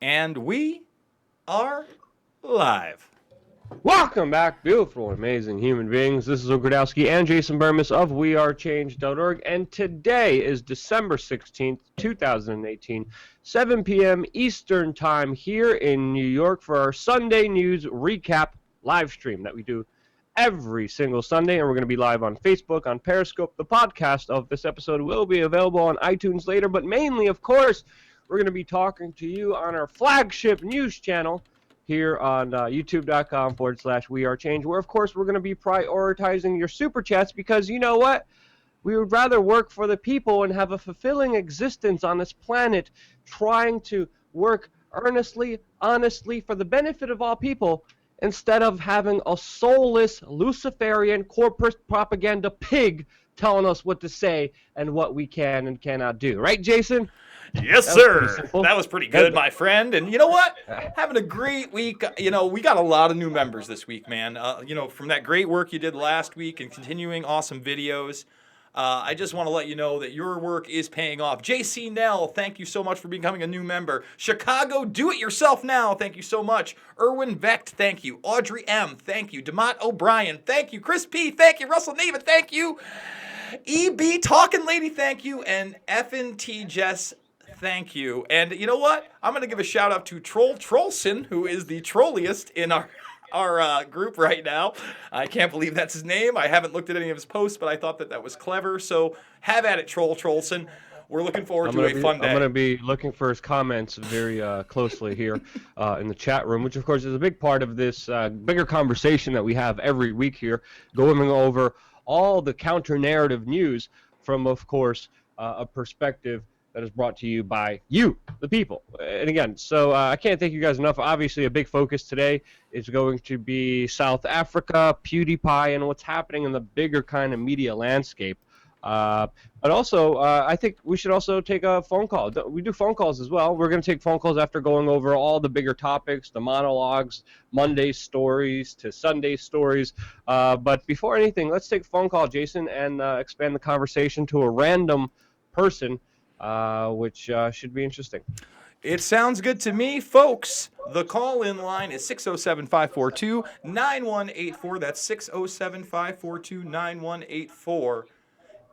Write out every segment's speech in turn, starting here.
And we are live. Welcome back, beautiful and amazing human beings. This is Ogrodowski and Jason of WeAreChange.org, and today is December 16th, 2018, 7 p.m. Eastern Time here in New York for our Sunday News Recap live stream that we do every single Sunday, and we're going to be live on Facebook, on Periscope. The podcast of this episode will be available on iTunes later, but mainly, of course, we're going to be talking to you on our flagship news channel here on youtube.com/WeAreChange, where, of course, we're going to be prioritizing your super chats because, you know what? We would rather work for the people and have a fulfilling existence on this planet trying to work earnestly, honestly, for the benefit of all people instead of having a soulless, Luciferian, corporate propaganda pig telling us what to say and what we can and cannot do. Right, Jason? Yes, sir. That was pretty good, my friend. And you know what? Having a great week. You know, we got a lot of new members this week, man. From that great work you did last week and continuing awesome videos. I just want to let you know that your work is paying off. JC Nell, thank you so much for becoming a new member. Chicago, do it yourself now. Thank you so much. Erwin Vecht, thank you. Audrey M, thank you. DeMott O'Brien, thank you. Chris P, thank you. Russell Neva, thank you. EB Talking Lady, thank you. And FNT Jess, thank you. And you know what? I'm going to give a shout out to Troll Trollson, who is the trolliest in our group right now. I can't believe that's his name. I haven't looked at any of his posts, but I thought that was clever. So have at it, Troll Trollson. We're looking forward to a fun day. I'm going to be looking for his comments very closely here in the chat room, which, of course, is a big part of this bigger conversation that we have every week here, going over all the counter-narrative news from, of course, a perspective that is brought to you by you, the people. And again, so I can't thank you guys enough. Obviously, a big focus today is going to be South Africa, PewDiePie, and what's happening in the bigger kind of media landscape. But also, I think we should also take a phone call. We do phone calls as well. We're going to take phone calls after going over all the bigger topics, the monologues, Monday stories to Sunday stories. But before anything, let's take a phone call, Jason, and expand the conversation to a random person, which should be interesting. It sounds good to me, folks. The call-in line is 607-542-9184. That's 607-542-9184.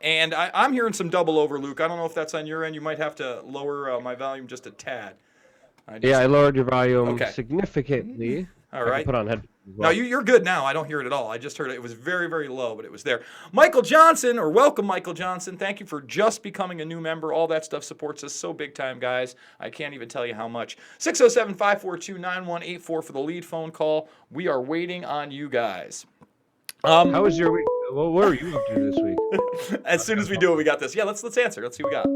And I'm hearing some double over, Luke. I don't know if that's on your end. You might have to lower my volume just a tad. I lowered your volume significantly. All right. Put on headphones as well. No, you're good now. I don't hear it at all. I just heard it. It was very, very low, but it was there. Michael Johnson, or welcome, Michael Johnson. Thank you for just becoming a new member. All that stuff supports us so big time, guys. I can't even tell you how much. 607-542-9184 for the lead phone call. We are waiting on you guys. How was your week? What were you up to this week? As soon as we do it, we got this. Yeah, let's answer. Let's see what we got.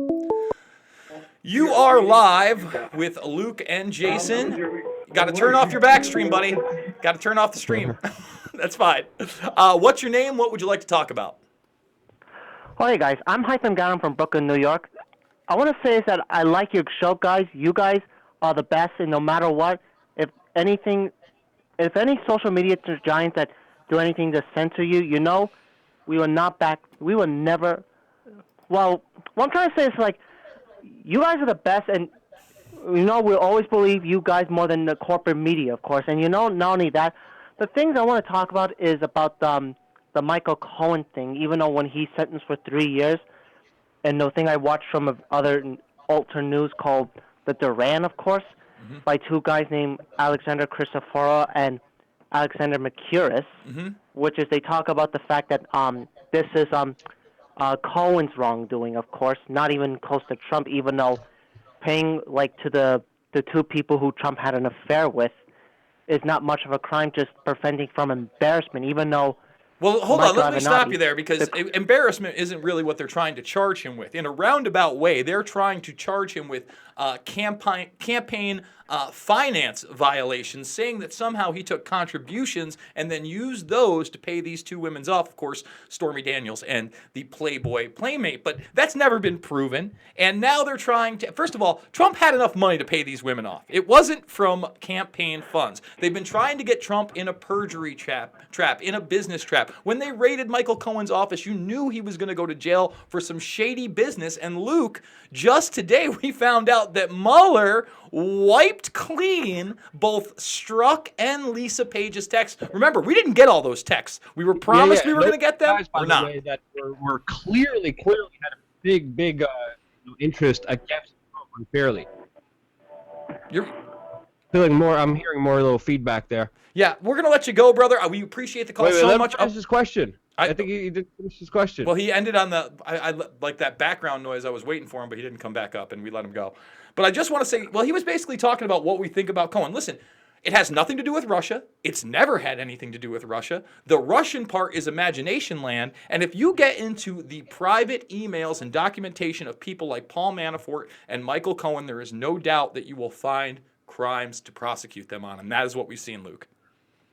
You are live with Luke and Jason. Got to turn off your back stream, buddy. Got to turn off the stream. That's fine. What's your name? What would you like to talk about? Hi, guys. I'm Hytham Garam from Brooklyn, New York. I want to say is that I like your show, guys. You guys are the best, and no matter what, if any social media giants that do anything to censor you, you know, we will not back. We will never. Well, what I'm trying to say is, like, you guys are the best, and you know, we'll always believe you guys more than the corporate media, of course. And you know, not only that, the things I want to talk about is about the Michael Cohen thing, even though when he's sentenced for 3 years, and the thing I watched from other alter news called The Duran, of course, by two guys named Alexander Christophoro and Alexander Mercouris, which is they talk about the fact that this is Cohen's wrongdoing, of course, not even close to Trump, even though paying like to the two people who Trump had an affair with is not much of a crime, just preventing from embarrassment, even though... Well, hold on, let me stop you there, because embarrassment isn't really what they're trying to charge him with. In a roundabout way, they're trying to charge him with campaign finance violations, saying that somehow he took contributions and then used those to pay these two women off, of course, Stormy Daniels and the Playboy Playmate. But that's never been proven. And now they're trying to... First of all, Trump had enough money to pay these women off. It wasn't from campaign funds. They've been trying to get Trump in a perjury trap, in a business trap. crap. When they raided Michael Cohen's office, you knew he was going to go to jail for some shady business. And Luke, just today we found out that Mueller wiped clean both Strzok and Lisa Page's texts. Remember, we didn't get all those texts. We were promised we were going to get them, guys, by or the not. way, that were clearly had a big interest against Trump unfairly. You're feeling more. I'm hearing more little feedback there. Yeah, we're going to let you go, brother. We appreciate the call so much. Finish his question. I think he did finish his question. Well, he ended on the I like that background noise. I was waiting for him, but he didn't come back up, and we let him go. But I just want to say, well, he was basically talking about what we think about Cohen. Listen, it has nothing to do with Russia. It's never had anything to do with Russia. The Russian part is imagination land. And if you get into the private emails and documentation of people like Paul Manafort and Michael Cohen, there is no doubt that you will find crimes to prosecute them on. And that is what we've seen, Luke.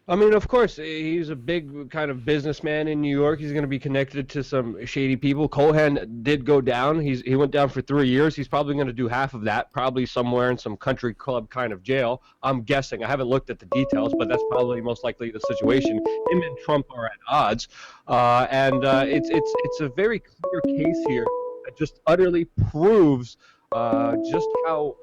I mean, of course, he's a big kind of businessman in New York. He's going to be connected to some shady people. Cohen did go down. He went down for 3 years. He's probably going to do half of that, probably somewhere in some country club kind of jail. I'm guessing. I haven't looked at the details, but that's probably most likely the situation. Him and Trump are at odds, and it's a very clear case here that just utterly proves just how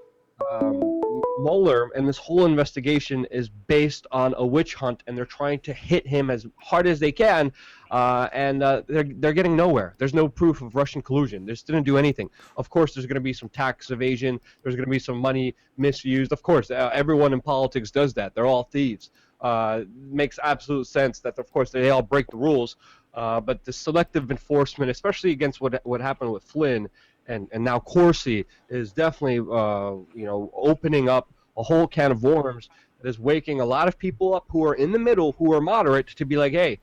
Mueller and this whole investigation is based on a witch hunt, and they're trying to hit him as hard as they can, and they're getting nowhere. There's no proof of Russian collusion. They just didn't do anything. Of course, there's going to be some tax evasion. There's going to be some money misused. Of course, everyone in politics does that. They're all thieves. Makes absolute sense that, of course, they all break the rules. But the selective enforcement, especially against what happened with Flynn, and now Corsi, is definitely opening up a whole can of worms that is waking a lot of people up who are in the middle, who are moderate, to be like, hey,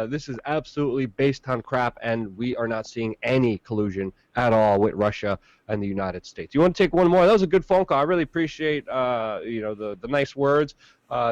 this is absolutely based on crap, and we are not seeing any collusion at all with Russia and the United States. You want to take one more? That was a good phone call. I really appreciate the nice words.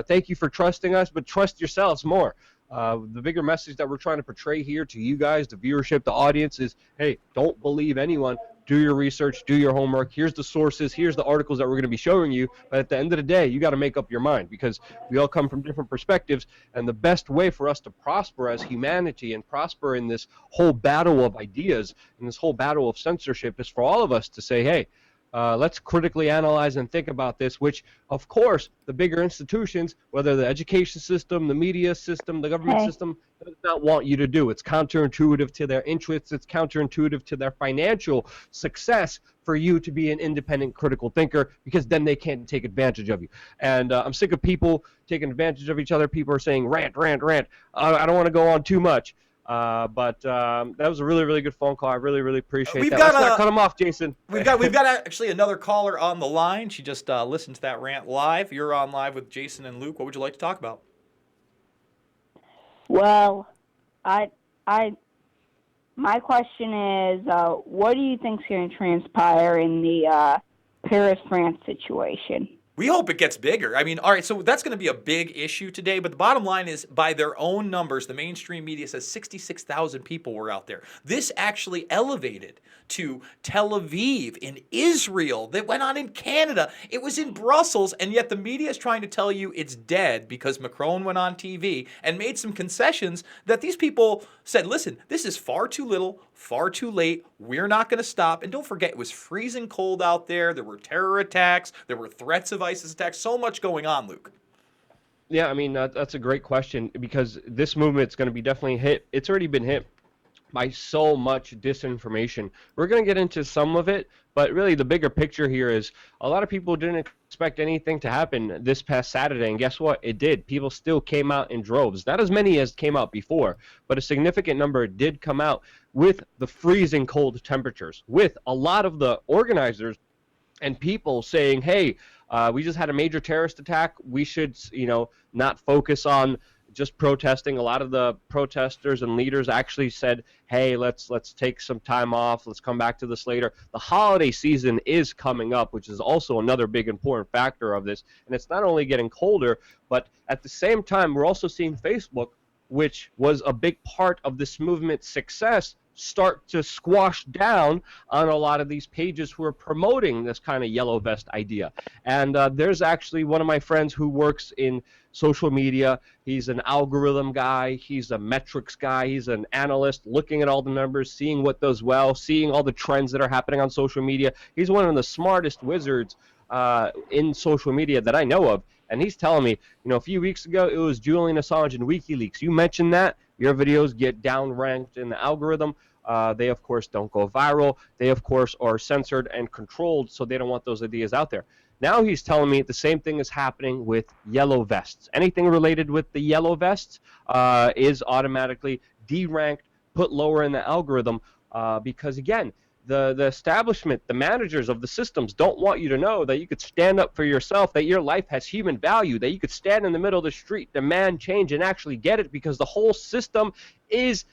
Thank you for trusting us, but trust yourselves more. The bigger message that we're trying to portray here to you guys, the viewership, the audience, is, hey, don't believe anyone. Do your research, do your homework. Here's the sources, here's the articles that we're going to be showing you. But at the end of the day, you got to make up your mind, because we all come from different perspectives. And the best way for us to prosper as humanity and prosper in this whole battle of ideas, in this whole battle of censorship, is for all of us to say, hey, let's critically analyze and think about this, which, of course, the bigger institutions, whether the education system, the media system, the government system, does not want you to do. It's counterintuitive to their interests. It's counterintuitive to their financial success for you to be an independent critical thinker, because then they can't take advantage of you. And I'm sick of people taking advantage of each other. People are saying, rant, rant, rant. I don't want to go on too much. But that was a really, really good phone call. I really, really appreciate that. Let's not cut him off, Jason. We've got actually another caller on the line. She just listened to that rant live. You're on live with Jason and Luke. What would you like to talk about? Well, my question is, what do you think is going to transpire in the Paris, France situation? We hope it gets bigger. I mean, all right, so that's going to be a big issue today. But the bottom line is, by their own numbers, the mainstream media says 66,000 people were out there. This actually elevated to Tel Aviv, in Israel, that went on in Canada. It was in Brussels, and yet the media is trying to tell you it's dead because Macron went on TV and made some concessions that these people said, listen, this is far too little, far too late. We're not going to stop. And don't forget, it was freezing cold out there. There were terror attacks. There were threats of ISIS attacks. So much going on, Luke. Yeah, I mean, that's a great question, because this movement's going to be definitely hit. It's already been hit by so much disinformation. We're going to get into some of it, but really the bigger picture here is a lot of people didn't expect anything to happen this past Saturday, and guess what? It did. People still came out in droves. Not as many as came out before, but a significant number did come out with the freezing cold temperatures, with a lot of the organizers and people saying, hey, we just had a major terrorist attack. We should, not focus on just protesting. A lot of the protesters and leaders actually said, hey, let's take some time off. Let's come back to this later. The holiday season is coming up, which is also another big important factor of this. And it's not only getting colder, but at the same time, we're also seeing Facebook, which was a big part of this movement's success, start to squash down on a lot of these pages who are promoting this kind of yellow vest idea. And there's actually one of my friends who works in social media. He's an algorithm guy. He's a metrics guy. He's an analyst looking at all the numbers, seeing what does well, seeing all the trends that are happening on social media. He's one of the smartest wizards in social media that I know of. And he's telling me, a few weeks ago, it was Julian Assange and WikiLeaks. You mentioned that, your videos get downranked in the algorithm. They, of course, don't go viral. They, of course, are censored and controlled, so they don't want those ideas out there. Now he's telling me the same thing is happening with yellow vests. Anything related with the yellow vests is automatically deranked, put lower in the algorithm, because, again, the establishment, the managers of the systems don't want you to know that you could stand up for yourself, that your life has human value, that you could stand in the middle of the street, demand change, and actually get it, because the whole system is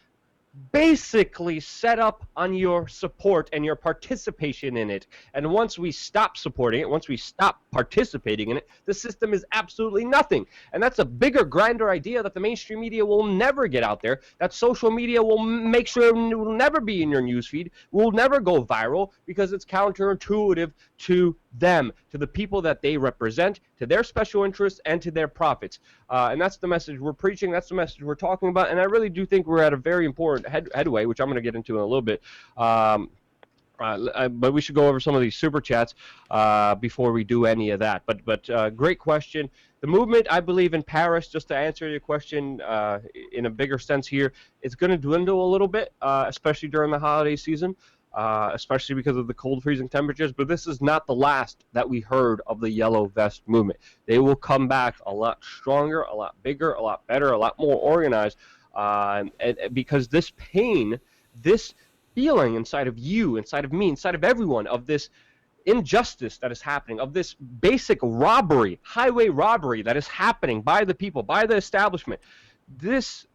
basically set up on your support and your participation in it. And once we stop supporting it, once we stop participating in it, the system is absolutely nothing. And that's a bigger, grander idea that the mainstream media will never get out there, that social media will make sure it will never be in your newsfeed, will never go viral, because it's counterintuitive to them, to the people that they represent, to their special interests, and to their profits. And that's the message we're preaching. That's the message we're talking about. And I really do think we're at a very important headway, which I'm going to get into in a little bit. But we should go over some of these super chats before we do any of that. But great question. The movement, I believe, in Paris, just to answer your question in a bigger sense here, it's going to dwindle a little bit, especially during the holiday season. Especially because of the cold freezing temperatures, but this is not the last that we heard of the yellow vest movement. They will come back a lot stronger, a lot bigger, a lot better, a lot more organized, and because this pain, this feeling inside of you, inside of me, inside of everyone, of this injustice that is happening, of this basic robbery, highway robbery that is happening by the people, by the establishment, this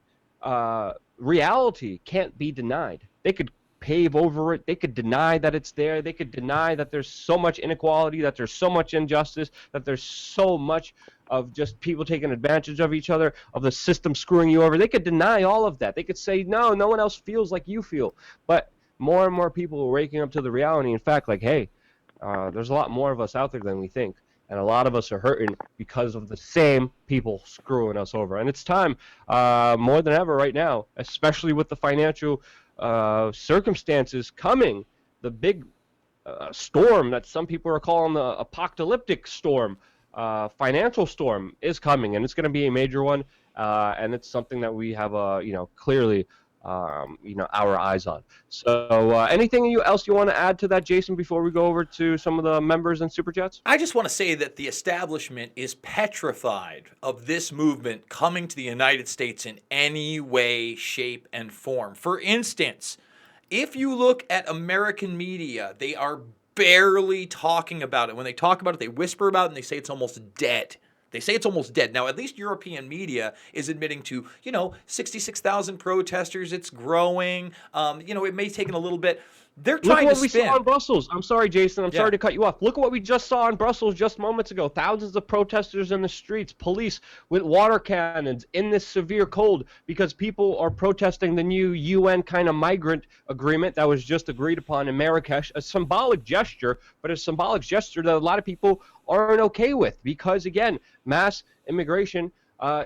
reality can't be denied. They could pave over it. They could deny that it's there. They could deny that there's so much inequality, that there's so much injustice, that there's so much of just people taking advantage of each other, of the system screwing you over. They could deny all of that. They could say, no one else feels like you feel. But more and more people are waking up to the reality, in fact, like, hey, there's a lot more of us out there than we think. And a lot of us are hurting because of the same people screwing us over. And it's time, more than ever right now, especially with the financial circumstances coming, the big storm that some people are calling the apocalyptic storm, financial storm is coming, and it's going to be a major one, and it's something that we have clearly our eyes on. So anything else you want to add to that, Jason, before we go over to some of the members and super chats? I just want to say that the establishment is petrified of this movement coming to the United States in any way, shape, and form. For instance, if you look at American media, they are barely talking about it. When they talk about it, they whisper about it, and they say it's almost dead. They say it's almost dead. Now, at least European media is admitting to, 66,000 protesters. It's growing. It may take a little bit. They're trying to spin. Look what we saw in Brussels. I'm sorry, Jason. I'm sorry to cut you off. Look at what we just saw in Brussels just moments ago. Thousands of protesters in the streets, police with water cannons in this severe cold because people are protesting the new UN kind of migrant agreement that was just agreed upon in Marrakesh. A symbolic gesture, but a symbolic gesture that a lot of people aren't okay with because, again, mass immigration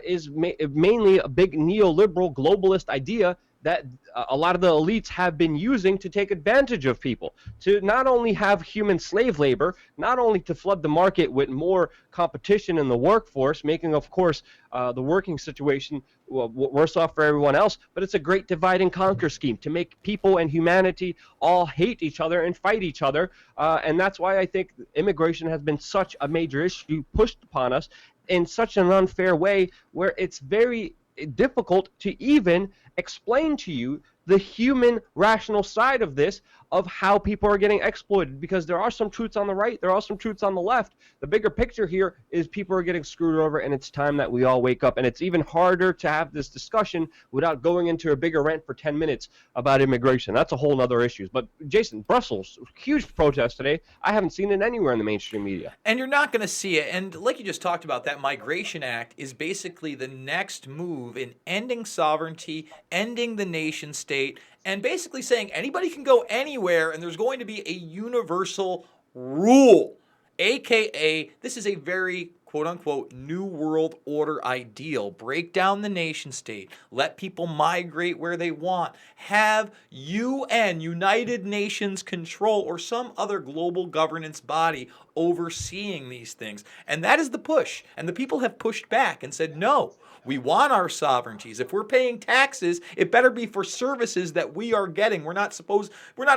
is mainly a big neoliberal globalist idea that a lot of the elites have been using to take advantage of people, to not only have human slave labor, not only to flood the market with more competition in the workforce, making, of course, the working situation worse off for everyone else, but it's a great divide and conquer scheme to make people and humanity all hate each other and fight each other. And that's why I think immigration has been such a major issue pushed upon us in such an unfair way where it's very difficult to even explain to you the human rational side of this, of how people are getting exploited, because there are some truths on the right, there are some truths on the left. The bigger picture here is people are getting screwed over, and it's time that we all wake up. And it's even harder to have this discussion without going into a bigger rant for 10 minutes about immigration. That's a whole other issue. But Jason, Brussels, huge protest today. I haven't seen it anywhere in the mainstream media. And you're not going to see it. And like you just talked about, that Migration Act is basically the next move in ending sovereignty, ending the nation state and basically saying anybody can go anywhere and there's going to be a universal rule. AKA, this is a very quote-unquote new world order ideal. Break down the nation state. Let people migrate where they want. Have UN, United Nations control, or some other global governance body overseeing these things. And that is the push. And the people have pushed back and said, no, we want our sovereignties. If we're paying taxes, it better be for services that we are getting. We're not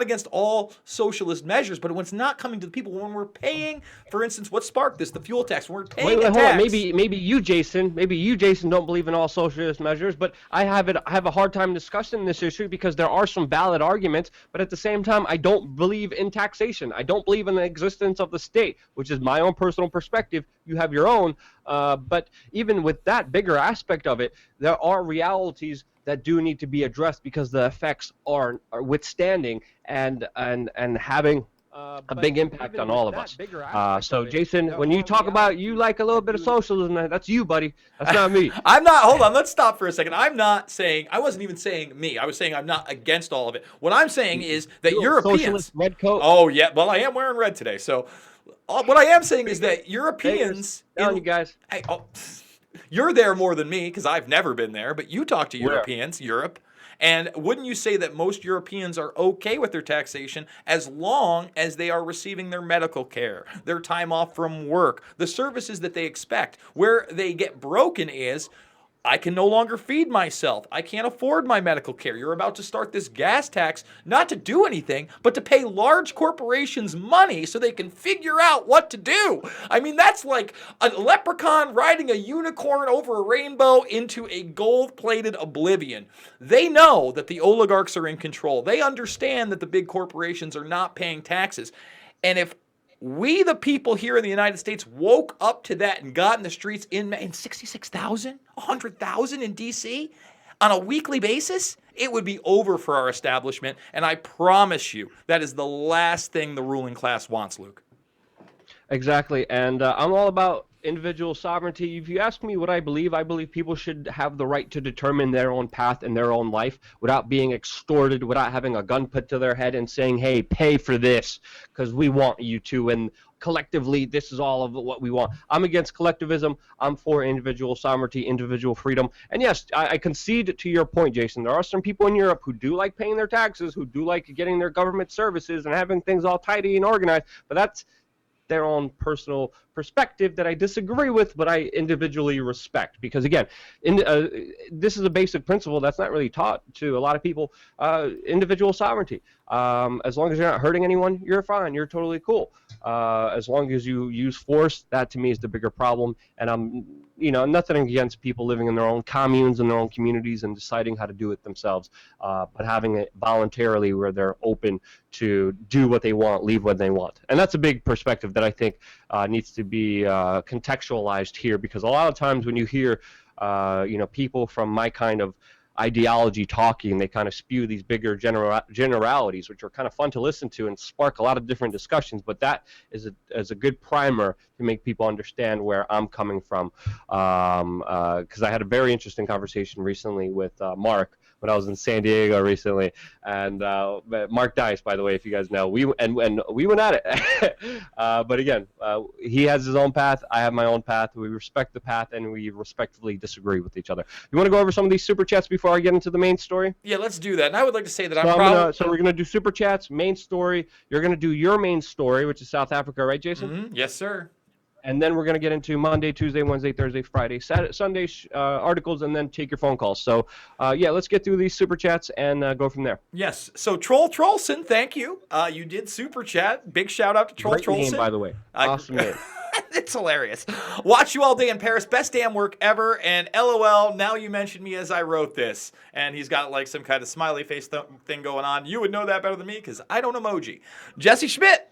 against all socialist measures, but when it's not coming to the people, when we're paying, for instance, what sparked this, the fuel tax, when we're paying hold tax. on. Maybe you, Jason, don't believe in all socialist measures, but I have a hard time discussing this issue because there are some valid arguments, but at the same time, I don't believe in taxation. I don't believe in the existence of the state, which is my own personal perspective. You have your own. But even with that bigger aspect of it, there are realities that do need to be addressed because the effects are withstanding and having a big impact on all of us. So, Jason, when you talk about you like a little bit of socialism, that's you, buddy. That's not me. I'm not. Hold on. Let's stop for a second. I'm not saying. I wasn't even saying me. I was saying I'm not against all of it. What I'm saying is that Europeans. Socialist red coat. Oh yeah. Well, I am wearing red today. So, what I am saying is that Europeans. Down, you guys. Hey, you're there more than me because I've never been there. But you talk to Europeans, Europe. And wouldn't you say that most Europeans are okay with their taxation as long as they are receiving their medical care, their time off from work, the services that they expect? Where they get broken is, I can no longer feed myself. I can't afford my medical care. You're about to start this gas tax, not to do anything, but to pay large corporations money so they can figure out what to do. I mean, that's like a leprechaun riding a unicorn over a rainbow into a gold-plated oblivion. They know that the oligarchs are in control. They understand that the big corporations are not paying taxes. And if we, the people here in the United States, woke up to that and got in the streets in 66,000, 100,000 in D.C. on a weekly basis, it would be over for our establishment. And I promise you, that is the last thing the ruling class wants, Luke. Exactly. And I'm all about individual sovereignty. If you ask me what I believe people should have the right to determine their own path in their own life without being extorted, without having a gun put to their head and saying, hey, pay for this because we want you to, and collectively this is all of what we want. I'm against collectivism. I'm for individual sovereignty, individual freedom. And yes, I concede to your point, Jason. There are some people in Europe who do like paying their taxes, who do like getting their government services and having things all tidy and organized, but that's their own personal perspective that I disagree with, but I individually respect. Because again, this is a basic principle that's not really taught to a lot of people. Individual sovereignty. As long as you're not hurting anyone, you're fine. You're totally cool. As long as you use force, that to me is the bigger problem. And I'm nothing against people living in their own communes and their own communities and deciding how to do it themselves, but having it voluntarily where they're open to do what they want, leave what they want. And that's a big perspective that I think needs to be contextualized here, because a lot of times when you hear people from my kind of ideology talking, they kind of spew these bigger generalities, which are kind of fun to listen to and spark a lot of different discussions. But that is a good primer to make people understand where I'm coming from. Because I had a very interesting conversation recently with Mark when I was in San Diego recently, and Mark Dice, by the way, if you guys know, we went at it. But again, he has his own path, I have my own path. We respect the path, and we respectfully disagree with each other. You want to go over some of these super chats before I get into the main story? Yeah, let's do that. And I would like to say that so we're gonna do super chats, main story. You're gonna do your main story, which is South Africa, right, Jason? Mm-hmm. Yes, sir. And then we're going to get into Monday, Tuesday, Wednesday, Thursday, Friday, Saturday, Sunday articles, and then take your phone calls. So, let's get through these super chats and go from there. Yes. So, Troll Trollson, thank you. You did super chat. Big shout out to Troll Trollson. Great name, by the way. Awesome name. It's hilarious. Watch you all day in Paris. Best damn work ever. And LOL, now you mentioned me as I wrote this. And he's got like some kind of smiley face thing going on. You would know that better than me because I don't emoji. Jesse Schmidt.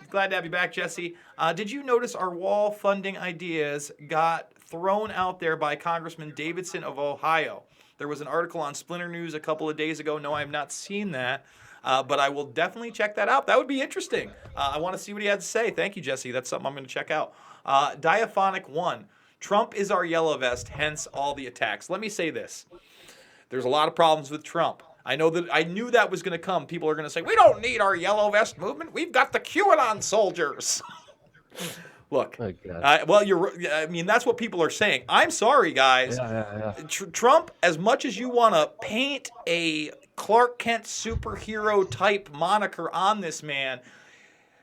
Glad to have you back, Jesse. Did you notice our wall funding ideas got thrown out there by Congressman Davidson of Ohio? There was an article on Splinter News a couple of days ago. No, I have not seen that. But I will definitely check that out. That would be interesting. I want to see what he had to say. Thank you, Jesse. That's something I'm going to check out. Diaphonic 1. Trump is our yellow vest, hence all the attacks. Let me say this. There's a lot of problems with Trump. I knew that was going to come. People are going to say, we don't need our yellow vest movement. We've got the QAnon soldiers. Look, Oh, God. I mean, that's what people are saying. I'm sorry, guys. Yeah. Trump, as much as you want to paint a Clark Kent superhero type moniker on this man,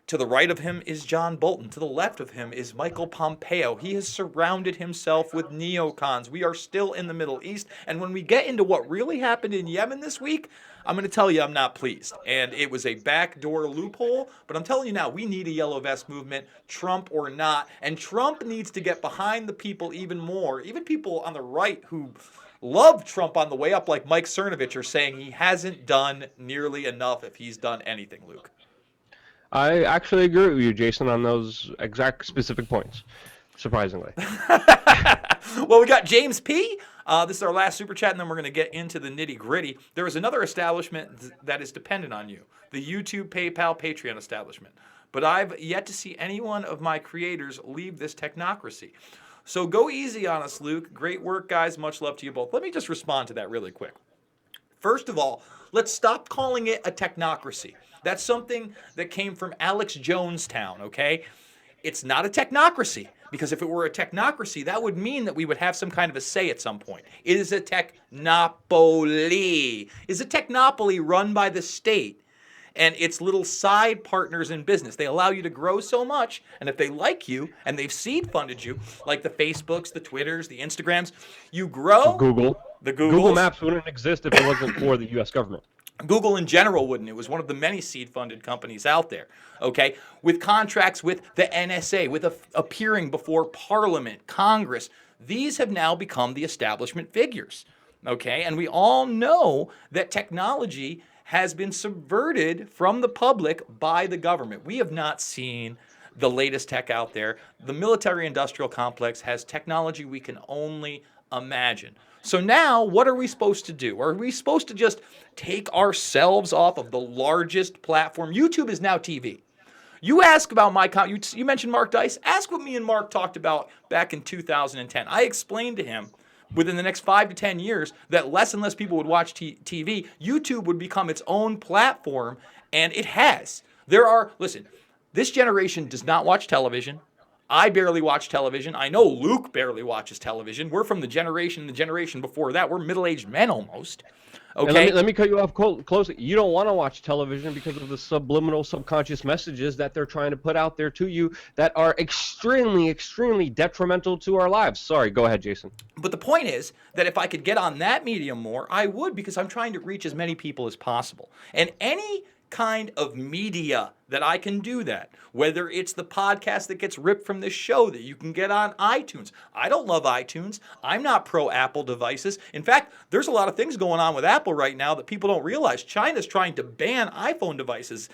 to the right of him is John Bolton. To the left of him is Michael Pompeo. He has surrounded himself with neocons. We are still in the Middle East. And when we get into what really happened in Yemen this week, I'm going to tell you I'm not pleased. And it was a backdoor loophole. But I'm telling you now, we need a yellow vest movement, Trump or not. And Trump needs to get behind the people even more. Even people on the right who love Trump on the way up, like Mike Cernovich, are saying he hasn't done nearly enough if he's done anything, Luke. I actually agree with you, Jason, on those exact specific points, surprisingly. Well, we got James P. This is our last super chat, and then we're going to get into the nitty-gritty. There is another establishment that is dependent on you, the YouTube, PayPal, Patreon establishment. But I've yet to see any one of my creators leave this technocracy. So go easy on us, Luke. Great work, guys. Much love to you both. Let me just respond to that really quick. First of all, let's stop calling it a technocracy. That's something that came from Alex Jonestown, okay? It's not a technocracy, because if it were a technocracy, that would mean that we would have some kind of a say at some point. It is a technopoly. It's a technopoly run by the state and its little side partners in business. They allow you to grow so much, and if they like you and they've seed funded you, like the Facebooks, the Twitters, the Instagrams, you grow. Google Maps wouldn't exist if it wasn't for the U.S. government. Google in general wouldn't. It was one of the many seed-funded companies out there, okay? With contracts with the NSA, with appearing before Parliament, Congress. These have now become the establishment figures, okay? And we all know that technology has been subverted from the public by the government. We have not seen the latest tech out there. The military-industrial complex has technology we can only imagine. So now, what are we supposed to do? Are we supposed to just take ourselves off of the largest platform? YouTube is now TV. You ask about you mentioned Mark Dice. Ask what me and Mark talked about back in 2010. I explained to him within the next 5 to 10 years that less and less people would watch TV. YouTube would become its own platform, and it has. Listen, this generation does not watch television. I barely watch television. I know Luke barely watches television. We're from the generation before that. We're middle-aged men almost. Okay. Let me cut you off closely. You don't want to watch television because of the subliminal, subconscious messages that they're trying to put out there to you that are extremely, extremely detrimental to our lives. Sorry, go ahead, Jason. But the point is that if I could get on that medium more, I would, because I'm trying to reach as many people as possible. And any kind of media that I can do that, whether it's the podcast that gets ripped from this show that you can get on iTunes. I don't love iTunes. I'm not pro Apple devices. In fact, there's a lot of things going on with Apple right now that people don't realize. China's trying to ban iPhone devices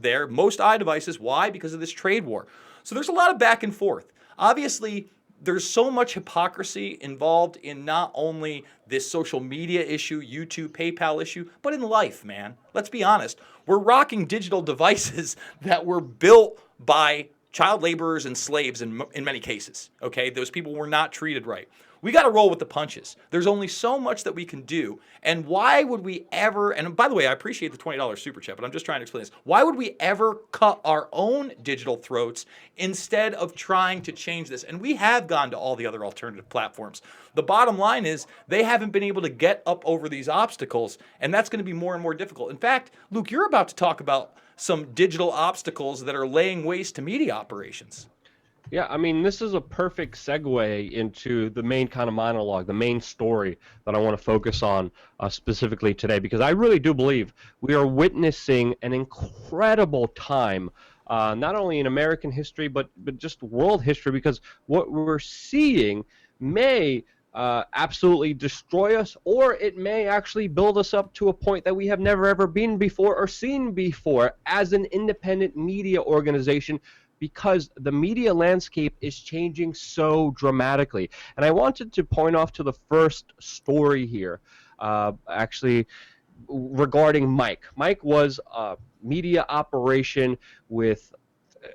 there, most iDevices. Why? Because of this trade war. So there's a lot of back and forth. Obviously, there's so much hypocrisy involved in not only this social media issue, YouTube, PayPal issue, but in life, man. Let's be honest. We're rocking digital devices that were built by child laborers and slaves in many cases, okay? Those people were not treated right. We got to roll with the punches. There's only so much that we can do. And why would we ever, and by the way, I appreciate the $20 super chat, but I'm just trying to explain this. Why would we ever cut our own digital throats instead of trying to change this? And we have gone to all the other alternative platforms. The bottom line is they haven't been able to get up over these obstacles, and that's going to be more and more difficult. In fact, Luke, you're about to talk about some digital obstacles that are laying waste to media operations. Yeah, I mean, this is a perfect segue into the main kind of monologue, the main story that I want to focus on specifically today, because I really do believe we are witnessing an incredible time, not only in American history, but just world history, because what we're seeing may absolutely destroy us, or it may actually build us up to a point that we have never ever been before or seen before as an independent media organization, because the media landscape is changing so dramatically. And I wanted to point off to the first story here, actually regarding Mike. Mike was a media operation with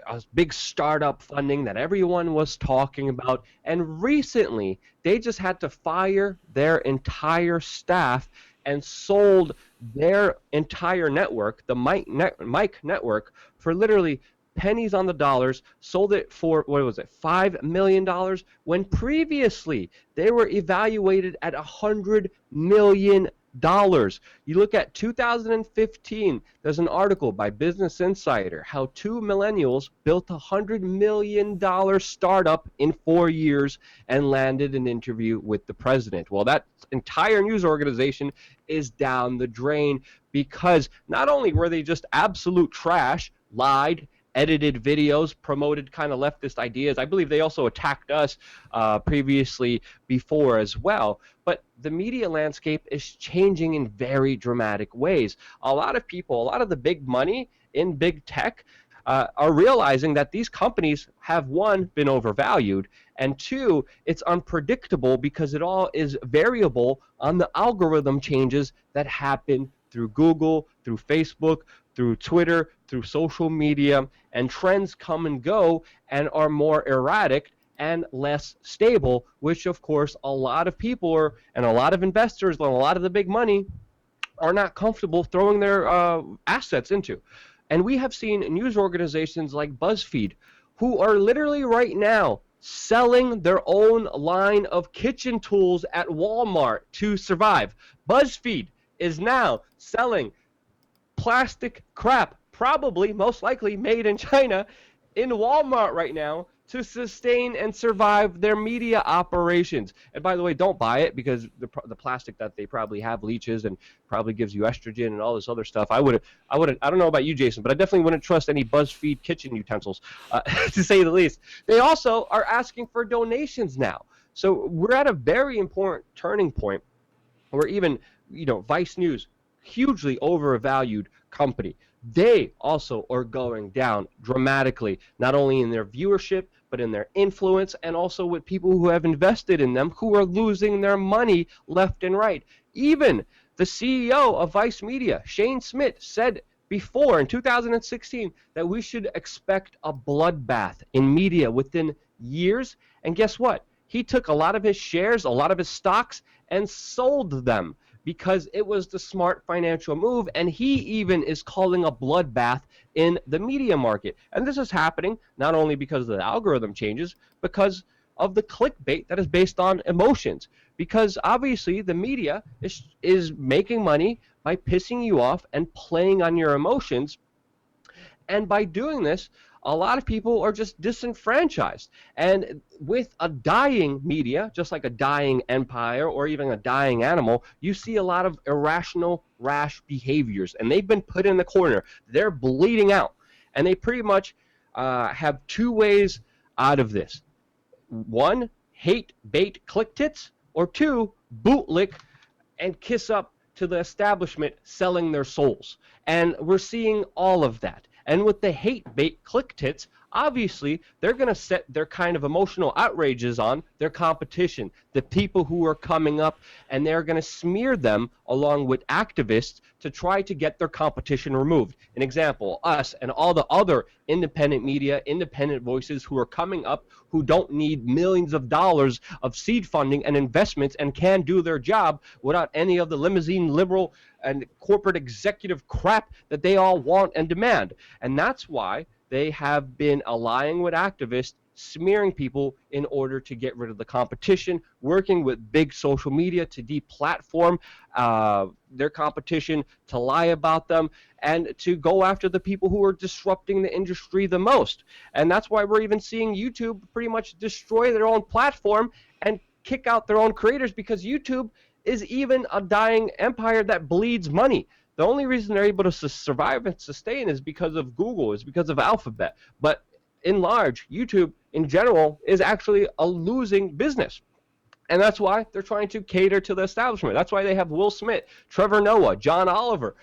a big startup funding that everyone was talking about. And recently, they just had to fire their entire staff and sold their entire network, the Mike network, for literally pennies on the dollars, sold it for, what was it, $5 million, when previously they were evaluated at $100 million. You look at 2015, there's an article by Business Insider, how two millennials built a $100 million startup in 4 years and landed an interview with the president. Well, that entire news organization is down the drain because not only were they just absolute trash, lied, edited videos, promoted kind of leftist ideas. I believe they also attacked us previously before as well. But the media landscape is changing in very dramatic ways. A lot of people, a lot of the big money in big tech are realizing that these companies have, one, been overvalued, and two, it's unpredictable because it all is variable on the algorithm changes that happen through Google, through Facebook, through Twitter, through social media, and trends come and go and are more erratic and less stable, which of course a lot of people are, and a lot of investors and a lot of the big money are not comfortable throwing their assets into. And we have seen news organizations like BuzzFeed who are literally right now selling their own line of kitchen tools at Walmart to survive. BuzzFeed is now selling plastic crap, probably, most likely made in China, in Walmart right now to sustain and survive their media operations. And by the way, don't buy it because the plastic that they probably have leaches and probably gives you estrogen and all this other stuff. I don't know about you, Jason, but I definitely wouldn't trust any BuzzFeed kitchen utensils, to say the least. They also are asking for donations now. So we're at a very important turning point where even, Vice News, hugely overvalued company, they also are going down dramatically, not only in their viewership, but in their influence, and also with people who have invested in them who are losing their money left and right. Even the CEO of Vice Media, Shane Smith, said before in 2016 that we should expect a bloodbath in media within years. And guess what? He took a lot of his shares, a lot of his stocks, and sold them because it was the smart financial move, and he even is calling a bloodbath in the media market. And this is happening not only because of the algorithm changes, because of the clickbait that is based on emotions. Because obviously the media is making money by pissing you off and playing on your emotions. And by doing this, a lot of people are just disenfranchised. And with a dying media, just like a dying empire or even a dying animal, you see a lot of irrational, rash behaviors. And they've been put in the corner. They're bleeding out. And they pretty much have two ways out of this. One, hate, bait, click tits. Or two, bootlick and kiss up to the establishment selling their souls. And we're seeing all of that. And with the hate bait click tits, obviously they're going to set their kind of emotional outrages on their competition, the people who are coming up, and they're going to smear them along with activists to try to get their competition removed. An example, us and all the other independent media, independent voices who are coming up who don't need millions of dollars of seed funding and investments and can do their job without any of the limousine liberal and corporate executive crap that they all want and demand. And that's why they have been allying with activists, smearing people in order to get rid of the competition, working with big social media to deplatform their competition, to lie about them, and to go after the people who are disrupting the industry the most. And that's why we're even seeing YouTube pretty much destroy their own platform and kick out their own creators, because YouTube is even a dying empire that bleeds money. The only reason they're able to survive and sustain is because of Google, is because of Alphabet. But in large, YouTube in general is actually a losing business. And that's why they're trying to cater to the establishment. That's why they have Will Smith, Trevor Noah, John Oliver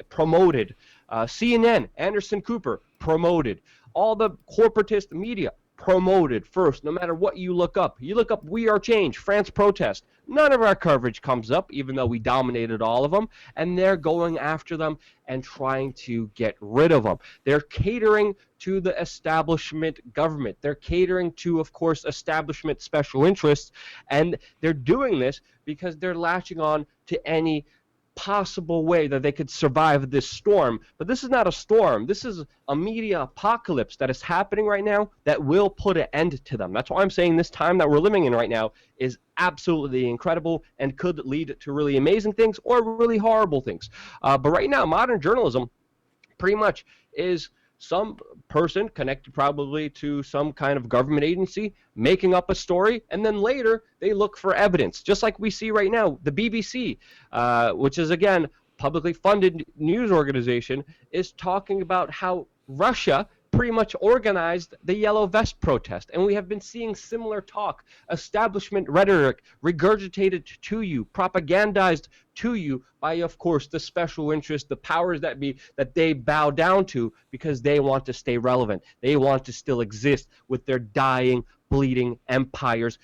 promoted, CNN, Anderson Cooper promoted, all the corporatist media promoted first, no matter what you look up. You look up We Are Change, France protest. None of our coverage comes up, even though we dominated all of them, and they're going after them and trying to get rid of them. They're catering to the establishment government. They're catering to, of course, establishment special interests, and they're doing this because they're latching on to any possible way that they could survive this storm. But this is not a storm. This is a media apocalypse that is happening right now that will put an end to them. That's why I'm saying this time that we're living in right now is absolutely incredible and could lead to really amazing things or really horrible things. But right now, modern journalism pretty much is some person connected probably to some kind of government agency making up a story, and then later they look for evidence, just like we see right now. The BBC, which is, again, publicly funded news organization, is talking about how Russia pretty much organized the Yellow Vest protest, and we have been seeing similar talk, establishment rhetoric regurgitated to you, propagandized to you by, of course, the special interest, the powers that be, that they bow down to because they want to stay relevant. They want to still exist with their dying, bleeding empires,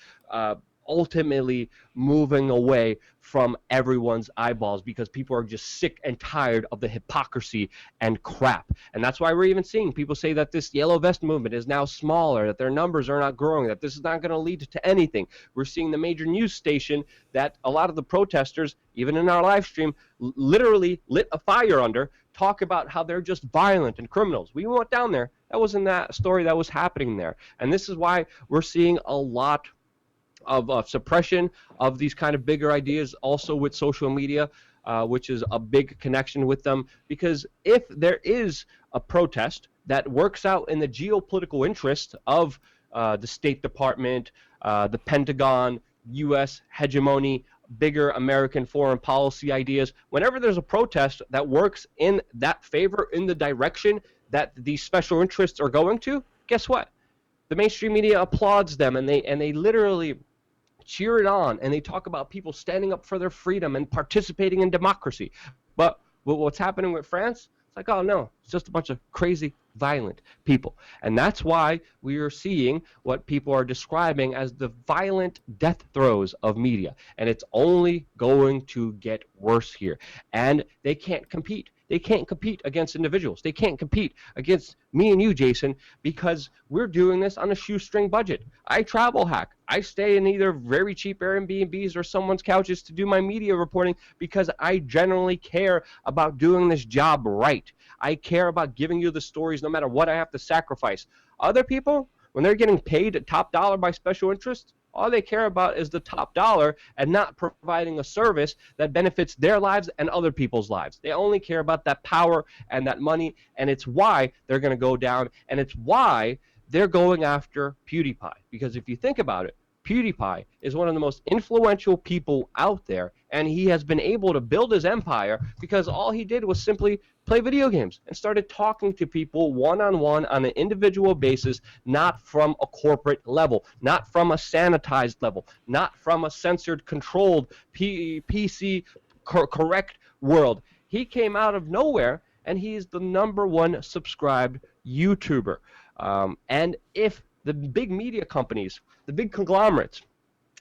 ultimately moving away from everyone's eyeballs because people are just sick and tired of the hypocrisy and crap. And that's why we're even seeing people say that this Yellow Vest movement is now smaller, that their numbers are not growing, that this is not going to lead to anything. We're seeing the major news station that a lot of the protesters, even in our live stream, literally lit a fire under, talk about how they're just violent and criminals. We went down there. That wasn't that story that was happening there. And this is why we're seeing a lot of suppression of these kind of bigger ideas also with social media, which is a big connection with them. Because if there is a protest that works out in the geopolitical interest of the State Department, the Pentagon, U.S. hegemony, bigger American foreign policy ideas, whenever there's a protest that works in that favor, in the direction that these special interests are going to, guess what? The mainstream media applauds them, and they literally cheer it on, and they talk about people standing up for their freedom and participating in democracy. But what's happening with France? It's like, oh no, it's just a bunch of crazy, violent people. And that's why we are seeing what people are describing as the violent death throes of media. And it's only going to get worse here. And they can't compete. They can't compete against individuals. They can't compete against me and you, Jason, because we're doing this on a shoestring budget. I travel hack. I stay in either very cheap Airbnbs or someone's couches to do my media reporting because I generally care about doing this job right. I care about giving you the stories no matter what I have to sacrifice. Other people, when they're getting paid top dollar by special interests, all they care about is the top dollar and not providing a service that benefits their lives and other people's lives. They only care about that power and that money, and it's why they're going to go down, and it's why they're going after PewDiePie. Because if you think about it, PewDiePie is one of the most influential people out there, and he has been able to build his empire because all he did was simply play video games and started talking to people one-on-one on an individual basis, not from a corporate level, not from a sanitized level, not from a censored, controlled, PC correct world. He came out of nowhere, and he's the #1 subscribed YouTuber. And if the big media companies, the big conglomerates,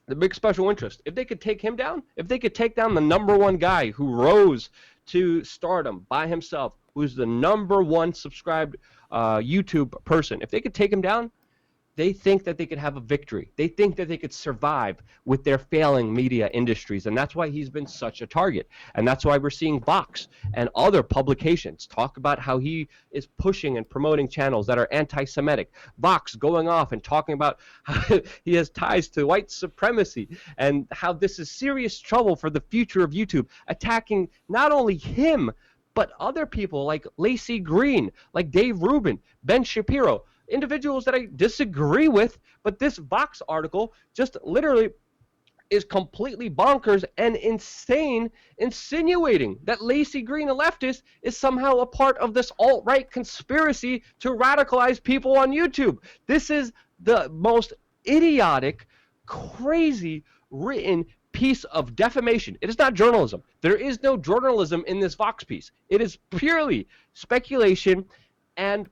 the big special interests, if they could take him down, if they could take down the #1 guy who rose to stardom by himself, who's the #1 subscribed YouTube person, if they could take him down, they think that they could have a victory. They think that they could survive with their failing media industries, and that's why he's been such a target. And that's why we're seeing Vox and other publications talk about how he is pushing and promoting channels that are anti-Semitic. Vox going off and talking about how he has ties to white supremacy and how this is serious trouble for the future of YouTube, attacking not only him, but other people like Lacey Green, like Dave Rubin, Ben Shapiro, individuals that I disagree with, but this Vox article just literally is completely bonkers and insane, insinuating that Lacey Green, a leftist, is somehow a part of this alt-right conspiracy to radicalize people on YouTube. This is the most idiotic, crazy written piece of defamation. It is not journalism. There is no journalism in this Vox piece. It is purely speculation and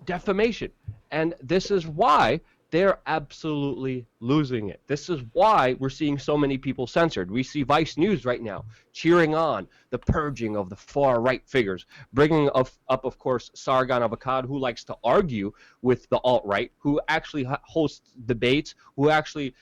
defamation. And this is why they're absolutely losing it. This is why we're seeing so many people censored. We see Vice News right now cheering on the purging of the far-right figures, bringing up, of course, Sargon of Akkad, who likes to argue with the alt-right, who actually hosts debates, who actually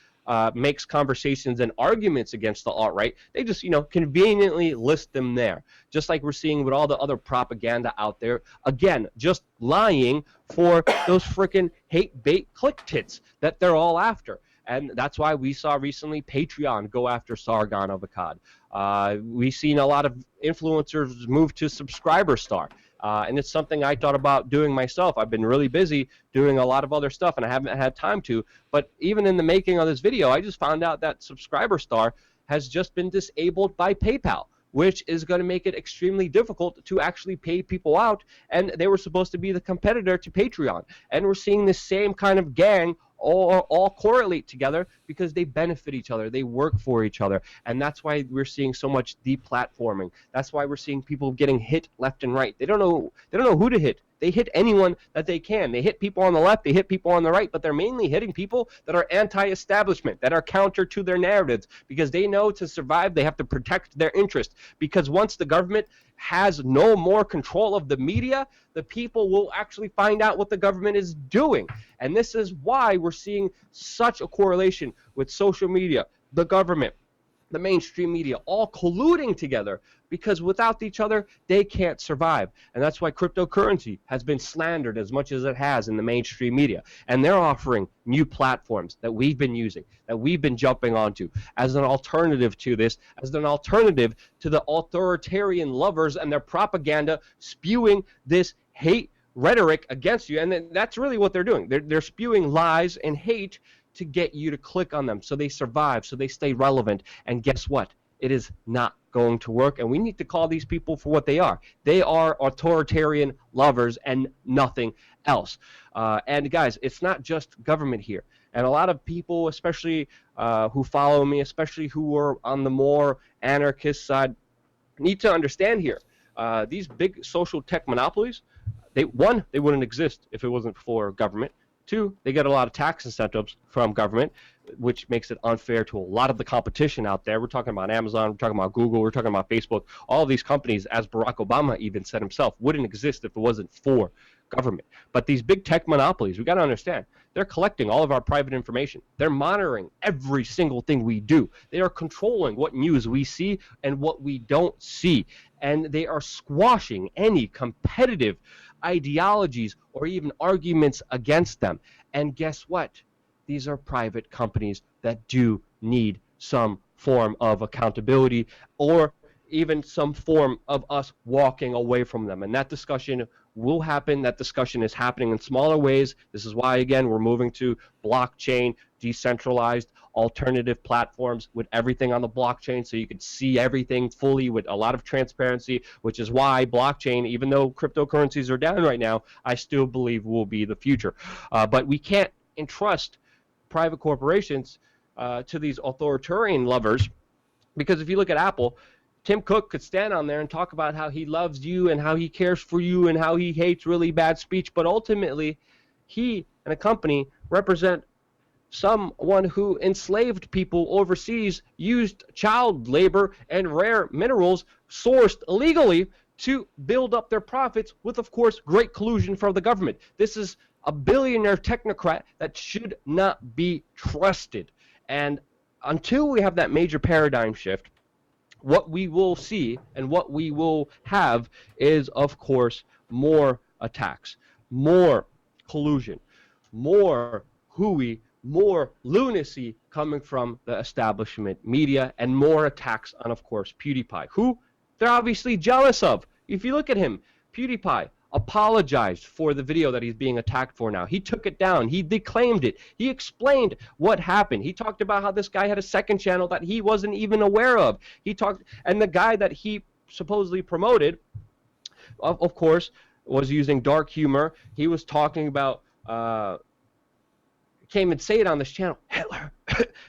makes conversations and arguments against the alt-right. They just, conveniently list them there. Just like we're seeing with all the other propaganda out there. Again, just lying for those freaking hate bait click tits that they're all after. And that's why we saw recently Patreon go after Sargon of Akkad. We've seen a lot of influencers move to Subscriber Star. And it's something I thought about doing myself. I've been really busy doing a lot of other stuff, and I haven't had time to. But even in the making of this video, I just found out that Subscriber Star has just been disabled by PayPal, which is going to make it extremely difficult to actually pay people out. And they were supposed to be the competitor to Patreon. And we're seeing the same kind of gang all correlate together because they benefit each other. They work for each other. And that's why we're seeing so much deplatforming. That's why we're seeing people getting hit left and right. They don't know who to hit. They hit anyone that they can. They hit people on the left, they hit people on the right, but they're mainly hitting people that are anti-establishment, that are counter to their narratives, because they know to survive they have to protect their interest. Because once the government has no more control of the media, the people will actually find out what the government is doing. And this is why we're seeing such a correlation with social media, the government, the mainstream media, all colluding together, because without each other, they can't survive. And that's why cryptocurrency has been slandered as much as it has in the mainstream media. And they're offering new platforms that we've been using, that we've been jumping onto as an alternative to this, as an alternative to the authoritarian lovers and their propaganda spewing this hate rhetoric against you. And that's really what they're doing. They're spewing lies and hate to get you to click on them so they survive, so they stay relevant. And guess what? It is not going to work, and we need to call these people for what they are. They are authoritarian lovers and nothing else. And guys, it's not just government here. And a lot of people, especially who follow me, especially who are on the more anarchist side, need to understand here. These big social tech monopolies, they wouldn't exist if it wasn't for government. Two, they get a lot of tax incentives from government, which makes it unfair to a lot of the competition out there. We're talking about Amazon, we're talking about Google, we're talking about Facebook. All of these companies, as Barack Obama even said himself, wouldn't exist if it wasn't for government. But these big tech monopolies, we got to understand, they're collecting all of our private information. They're monitoring every single thing we do. They are controlling what news we see and what we don't see. And they are squashing any competitive ideologies or even arguments against them. And guess what? These are private companies that do need some form of accountability or even some form of us walking away from them. And that discussion will happen. That discussion is happening in smaller ways. This is why, again, we're moving to blockchain, decentralized, alternative platforms with everything on the blockchain so you can see everything fully with a lot of transparency, which is why blockchain, even though cryptocurrencies are down right now, I still believe will be the future. But we can't entrust private corporations to these authoritarian lovers, because if you look at Apple, Tim Cook could stand on there and talk about how he loves you and how he cares for you and how he hates really bad speech, but ultimately he and a company represent someone who enslaved people overseas, used child labor and rare minerals sourced illegally to build up their profits with, of course, great collusion from the government. This is a billionaire technocrat that should not be trusted. And until we have that major paradigm shift, what we will see and what we will have is, of course, more attacks, more collusion, more hooey, more lunacy coming from the establishment media, and more attacks on, of course, PewDiePie, who they're obviously jealous of. If you look at him, PewDiePie apologized for the video that he's being attacked for now. He took it down. He declaimed it. He explained what happened. He talked about how this guy had a second channel that he wasn't even aware of. He talked, and the guy that he supposedly promoted, of course, was using dark humor. He was talking about, can't even say it on this channel, Hitler,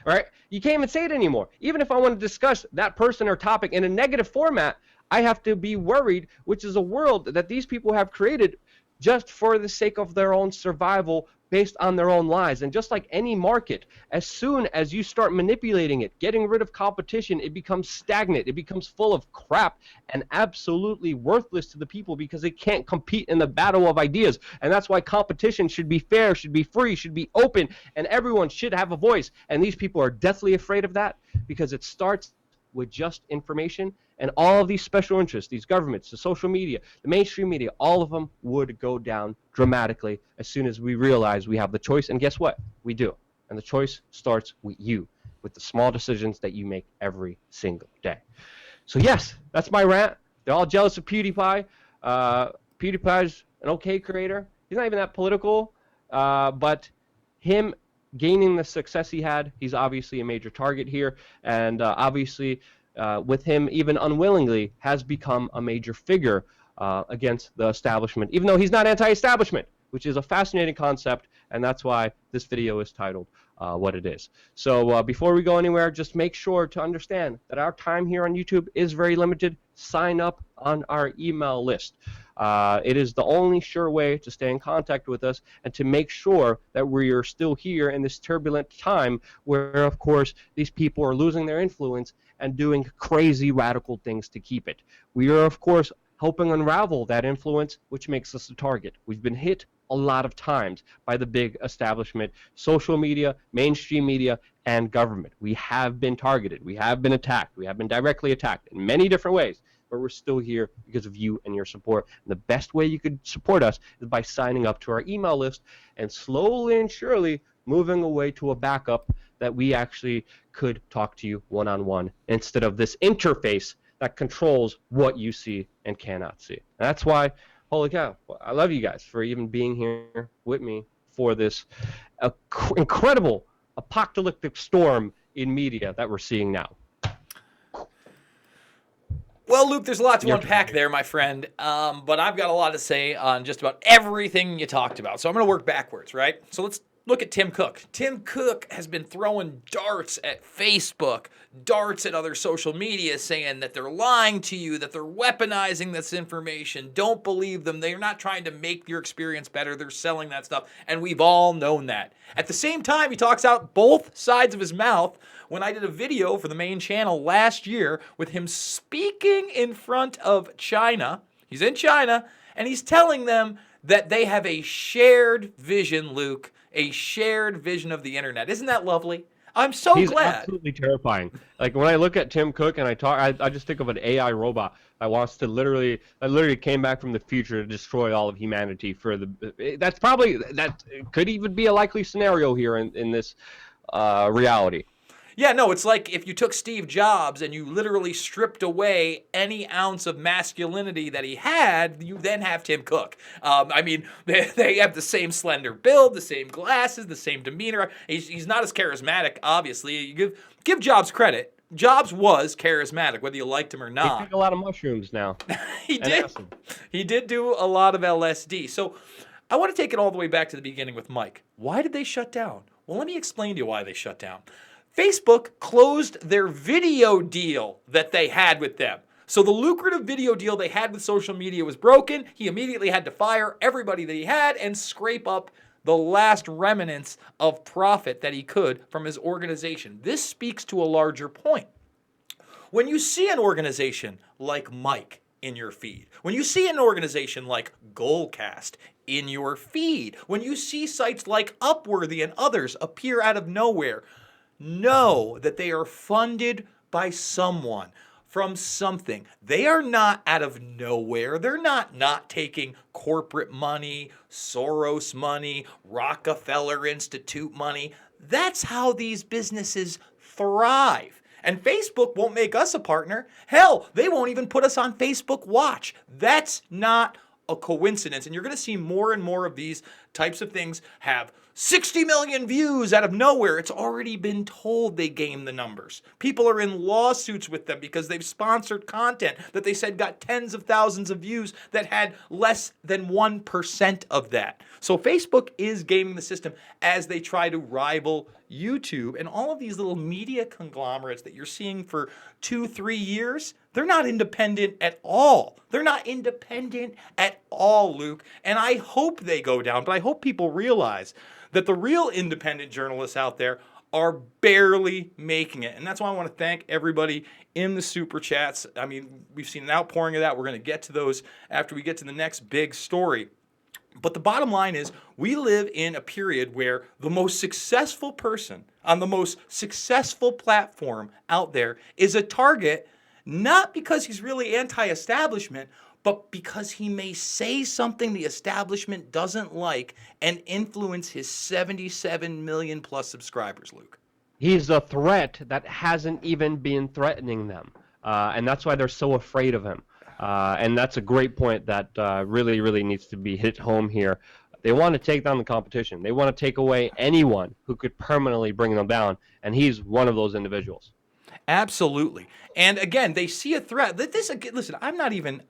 right? You can't even say it anymore. Even if I want to discuss that person or topic in a negative format, I have to be worried, which is a world that these people have created just for the sake of their own survival based on their own lies. And just like any market, as soon as you start manipulating it, getting rid of competition, it becomes stagnant. It becomes full of crap and absolutely worthless to the people because they can't compete in the battle of ideas. And that's why competition should be fair, should be free, should be open, and everyone should have a voice. And these people are deathly afraid of that because it starts with just information, and all of these special interests, these governments, the social media, the mainstream media, all of them would go down dramatically as soon as we realize we have the choice. And guess what? We do. And the choice starts with you, with the small decisions that you make every single day. So yes, that's my rant. They're all jealous of PewDiePie. PewDiePie's an okay creator. He's not even that political, but him gaining the success he had, he's obviously a major target here, and obviously with him even unwillingly has become a major figure against the establishment, even though he's not anti-establishment, which is a fascinating concept, and that's why this video is titled what it is. So before we go anywhere, just make sure to understand that our time here on YouTube is very limited. Sign up on our email list. It is the only sure way to stay in contact with us and to make sure that we are still here in this turbulent time where, of course, these people are losing their influence and doing crazy radical things to keep it. We are, of course, helping unravel that influence, which makes us a target. We've been hit a lot of times by the big establishment, social media, mainstream media, and government. We have been targeted. We have been attacked. We have been directly attacked in many different ways, but we're still here because of you and your support. And the best way you could support us is by signing up to our email list and slowly and surely moving away to a backup that we actually could talk to you one-on-one instead of this interface that controls what you see and cannot see. And that's why, holy cow, I love you guys for even being here with me for this incredible apocalyptic storm in media that we're seeing now. Well, Luke, there's a lot to unpack there, my friend, but I've got a lot to say on just about everything you talked about. So I'm going to work backwards, right? So let's look at Tim Cook. Tim Cook has been throwing darts at Facebook, darts at other social media, saying that they're lying to you, that they're weaponizing this information. Don't believe them. They're not trying to make your experience better. They're selling that stuff, and we've all known that. At the same time, he talks out both sides of his mouth when I did a video for the main channel last year with him speaking in front of China. He's in China, and he's telling them that they have a shared vision, Luke, a shared vision of the internet. Isn't that lovely? I'm so glad. He's absolutely terrifying. Like when I look at Tim Cook and I just think of an AI robot that wants to literally came back from the future to destroy all of humanity for the. That could even be a likely scenario here in this reality. Yeah, no, it's like if you took Steve Jobs and you literally stripped away any ounce of masculinity that he had, you then have Tim Cook. I mean, they have the same slender build, the same glasses, the same demeanor. He's not as charismatic, obviously. You give Jobs credit. Jobs was charismatic, whether you liked him or not. He took a lot of mushrooms now. He did. He did do a lot of LSD. So I want to take it all the way back to the beginning with Mike. Why did they shut down? Well, let me explain to you why they shut down. Facebook closed their video deal that they had with them. So the lucrative video deal they had with social media was broken. He immediately had to fire everybody that he had and scrape up the last remnants of profit that he could from his organization. This speaks to a larger point. When you see an organization like Mike in your feed, when you see an organization like Goalcast in your feed, when you see sites like Upworthy and others appear out of nowhere, know that they are funded by someone from something. They are not out of nowhere. They're not taking corporate money, Soros money, Rockefeller Institute money. That's how these businesses thrive. And Facebook won't make us a partner. Hell, they won't even put us on Facebook Watch. That's not a coincidence. And you're going to see more and more of these types of things have 60 million views out of nowhere. It's already been told they game the numbers. People are in lawsuits with them because they've sponsored content that they said got tens of thousands of views that had less than 1% of that. So Facebook is gaming the system as they try to rival YouTube. And all of these little media conglomerates that you're seeing for 2-3 years, they're not independent at all. They're not independent at all, Luke. And I hope they go down, but I hope people realize that the real independent journalists out there are barely making it. And that's why I want to thank everybody in the super chats. I mean, we've seen an outpouring of that. We're going to get to those after we get to the next big story. But the bottom line is, we live in a period where the most successful person on the most successful platform out there is a target, not because he's really anti-establishment, but because he may say something the establishment doesn't like and influence his 77 million plus subscribers, Luke. He's a threat that hasn't even been threatening them. And that's why they're so afraid of him. And that's a great point that really, really needs to be hit home here. They want to take down the competition. They want to take away anyone who could permanently bring them down, and he's one of those individuals. Absolutely. And again, they see a threat. Listen, I'm not even...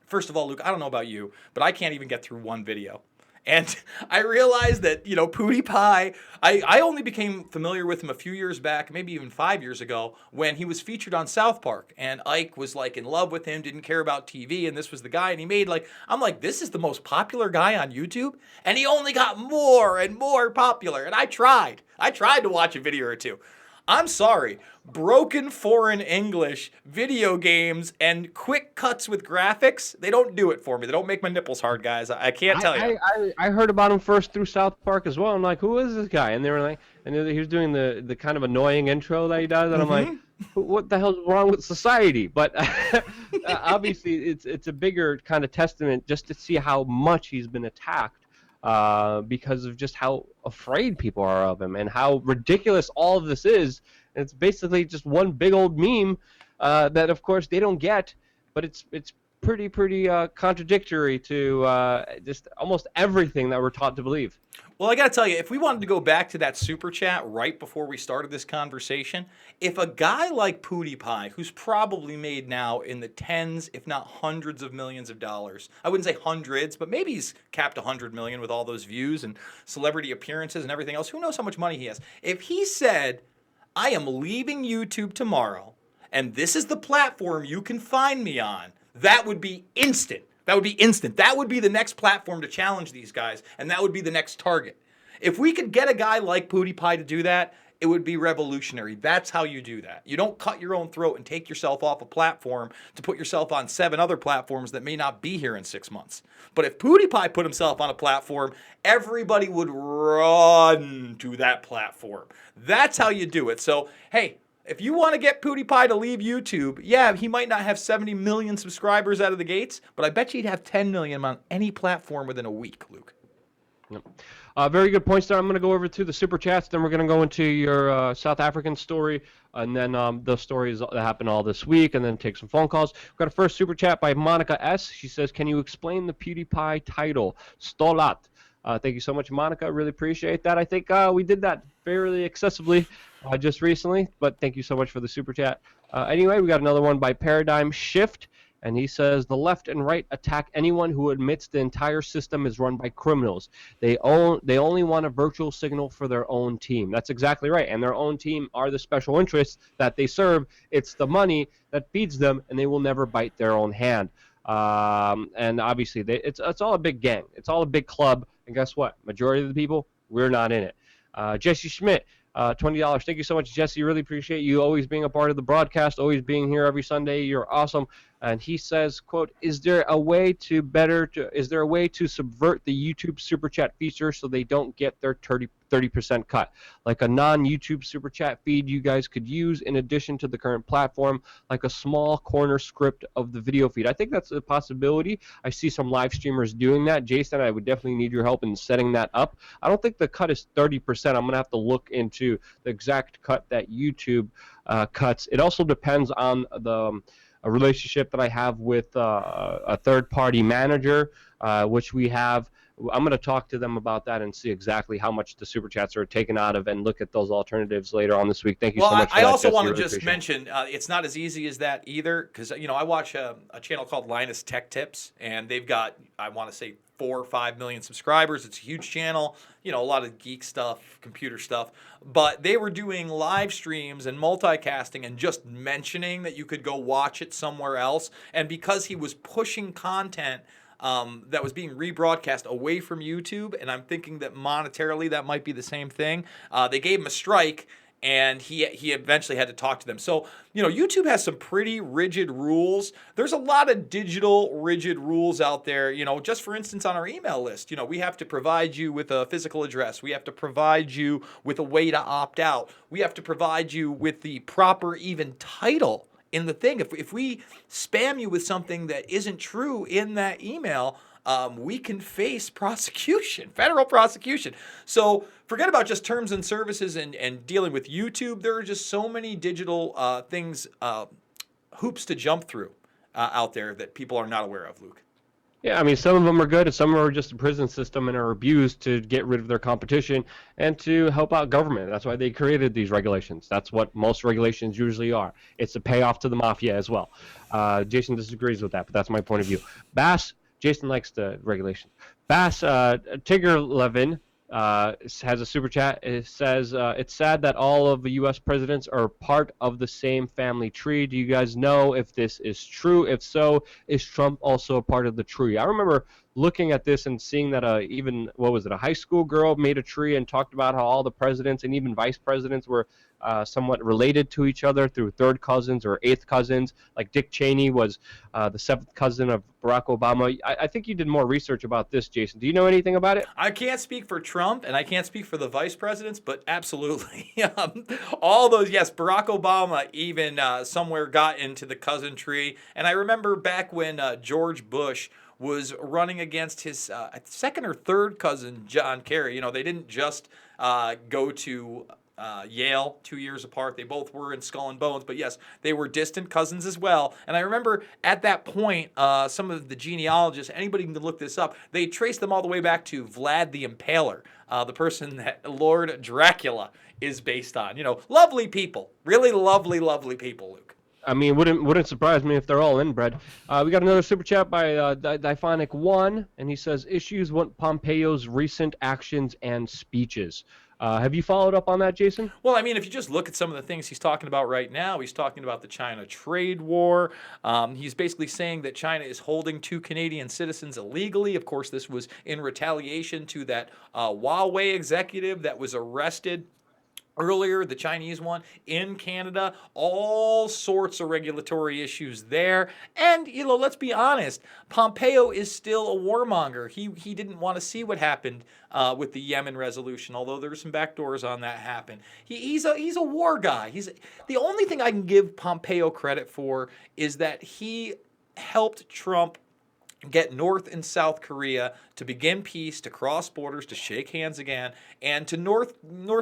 First of all, Luke, I don't know about you, but I can't even get through one video. And I realized that, PewDiePie, I only became familiar with him a few years back, maybe even 5 years ago, when he was featured on South Park. And Ike was in love with him, didn't care about TV, and this was the guy. And he made I'm like, this is the most popular guy on YouTube? And he only got more and more popular. And I tried to watch a video or two. I'm sorry, broken foreign English, video games, and quick cuts with graphics, they don't do it for me. They don't make my nipples hard, guys. I can't tell you. I heard about him first through South Park as well. I'm like, who is this guy? And they were like, and he was doing the kind of annoying intro that he does, and I'm like, what the hell's wrong with society? But obviously, it's a bigger kind of testament just to see how much he's been attacked. Because of just how afraid people are of him and how ridiculous all of this is. And it's basically just one big old meme that, of course, they don't get, but it's pretty contradictory to just almost everything that we're taught to believe. Well, I got to tell you, if we wanted to go back to that super chat right before we started this conversation, if a guy like PewDiePie, who's probably made now in the tens, if not hundreds of millions of dollars, I wouldn't say hundreds, but maybe he's capped 100 million with all those views and celebrity appearances and everything else. Who knows how much money he has? If he said, I am leaving YouTube tomorrow, and this is the platform you can find me on, that would be instant. That would be instant. That would be the next platform to challenge these guys, and that would be the next target. If we could get a guy like PewDiePie to do that, it would be revolutionary. That's how you do that. You don't cut your own throat and take yourself off a platform to put yourself on 7 other platforms that may not be here in 6 months. But if PewDiePie put himself on a platform, everybody would run to that platform. That's how you do it. So, hey, if you want to get PewDiePie to leave YouTube, yeah, he might not have 70 million subscribers out of the gates, but I bet you he'd have 10 million on any platform within a week, Luke. Yep. Very good points there. I'm going to go over to the super chats, then we're going to go into your South African story, and then the stories that happened all this week, and then take some phone calls. We've got a first super chat by Monica S. She says, can you explain the PewDiePie title, Stolat? Thank you so much, Monica. Really appreciate that. I think we did that fairly accessibly just recently, but thank you so much for the super chat. Anyway, we got another one by Paradigm Shift, and he says, the left and right attack anyone who admits the entire system is run by criminals. They only want a virtual signal for their own team. That's exactly right, and their own team are the special interests that they serve. It's the money that feeds them, and they will never bite their own hand. And obviously, it's all a big gang. It's all a big club. And guess what? Majority of the people, we're not in it. Jesse Schmidt, $20. Thank you so much, Jesse. Really appreciate you always being a part of the broadcast, always being here every Sunday. You're awesome. And he says, quote, is there a way to subvert the YouTube super chat feature so they don't get their 30% cut? Like a non-YouTube super chat feed you guys could use in addition to the current platform, like a small corner script of the video feed. I think that's a possibility. I see some live streamers doing that. Jason, I would definitely need your help in setting that up. I don't think the cut is 30%. I'm going to have to look into the exact cut that YouTube cuts. It also depends on a relationship that I have with a third-party manager, which we have. I'm going to talk to them about that and see exactly how much the super chats are taken out of and look at those alternatives later on this week. Thank you so much for that, I also Jesse. want to really just mention it's not as easy as that either, because I watch a channel called Linus Tech Tips, and they've got, I want to say, 4 or 5 million subscribers. It's a huge channel, a lot of geek stuff, computer stuff. But they were doing live streams and multicasting and just mentioning that you could go watch it somewhere else. And because he was pushing content that was being rebroadcast away from YouTube, and I'm thinking that monetarily that might be the same thing. They gave him a strike, and he eventually had to talk to them. So, YouTube has some pretty rigid rules. There's a lot of digital rigid rules out there. Just for instance, on our email list, we have to provide you with a physical address. We have to provide you with a way to opt out. We have to provide you with the proper even title in the thing. If we spam you with something that isn't true in that email, we can face prosecution, federal prosecution. So forget about just terms and services and dealing with YouTube. There are just so many digital things, hoops to jump through out there that people are not aware of, Luke. Yeah, I mean, some of them are good, and some are just a prison system and are abused to get rid of their competition and to help out government. That's why they created these regulations. That's what most regulations usually are. It's a payoff to the mafia as well. Jason disagrees with that, but that's my point of view. Jason likes the regulation. Tigger Levin has a super chat. It says, it's sad that all of the U.S. presidents are part of the same family tree. Do you guys know if this is true? If so, is Trump also a part of the tree? I remember looking at this and seeing that a high school girl made a tree and talked about how all the presidents and even vice presidents were somewhat related to each other through third cousins or eighth cousins. Like Dick Cheney was the seventh cousin of Barack Obama. I think you did more research about this, Jason. Do you know anything about it? I can't speak for Trump, and I can't speak for the vice presidents, but absolutely. All those, yes, Barack Obama even somewhere got into the cousin tree. And I remember back when George Bush was running against his second or third cousin, John Kerry. They didn't just go to Yale 2 years apart. They both were in Skull and Bones, but yes, they were distant cousins as well. And I remember at that point, some of the genealogists, anybody can look this up, they traced them all the way back to Vlad the Impaler, the person that Lord Dracula is based on. Lovely people, really lovely, lovely people, Luke. I mean, wouldn't surprise me if they're all inbred. We got another super chat by Diphonic One, and he says, issues want Pompeo's recent actions and speeches. Have you followed up on that, Jason? Well, I mean, if you just look at some of the things he's talking about right now, he's talking about the China trade war. He's basically saying that China is holding 2 Canadian citizens illegally. Of course, this was in retaliation to that Huawei executive that was arrested earlier, the Chinese one, in Canada. All sorts of regulatory issues there. And, let's be honest, Pompeo is still a warmonger. He didn't want to see what happened with the Yemen resolution, although there were some backdoors on that happen. He's a war guy. The only thing I can give Pompeo credit for is that he helped Trump get North and South Korea to begin peace, to cross borders, to shake hands again. And to North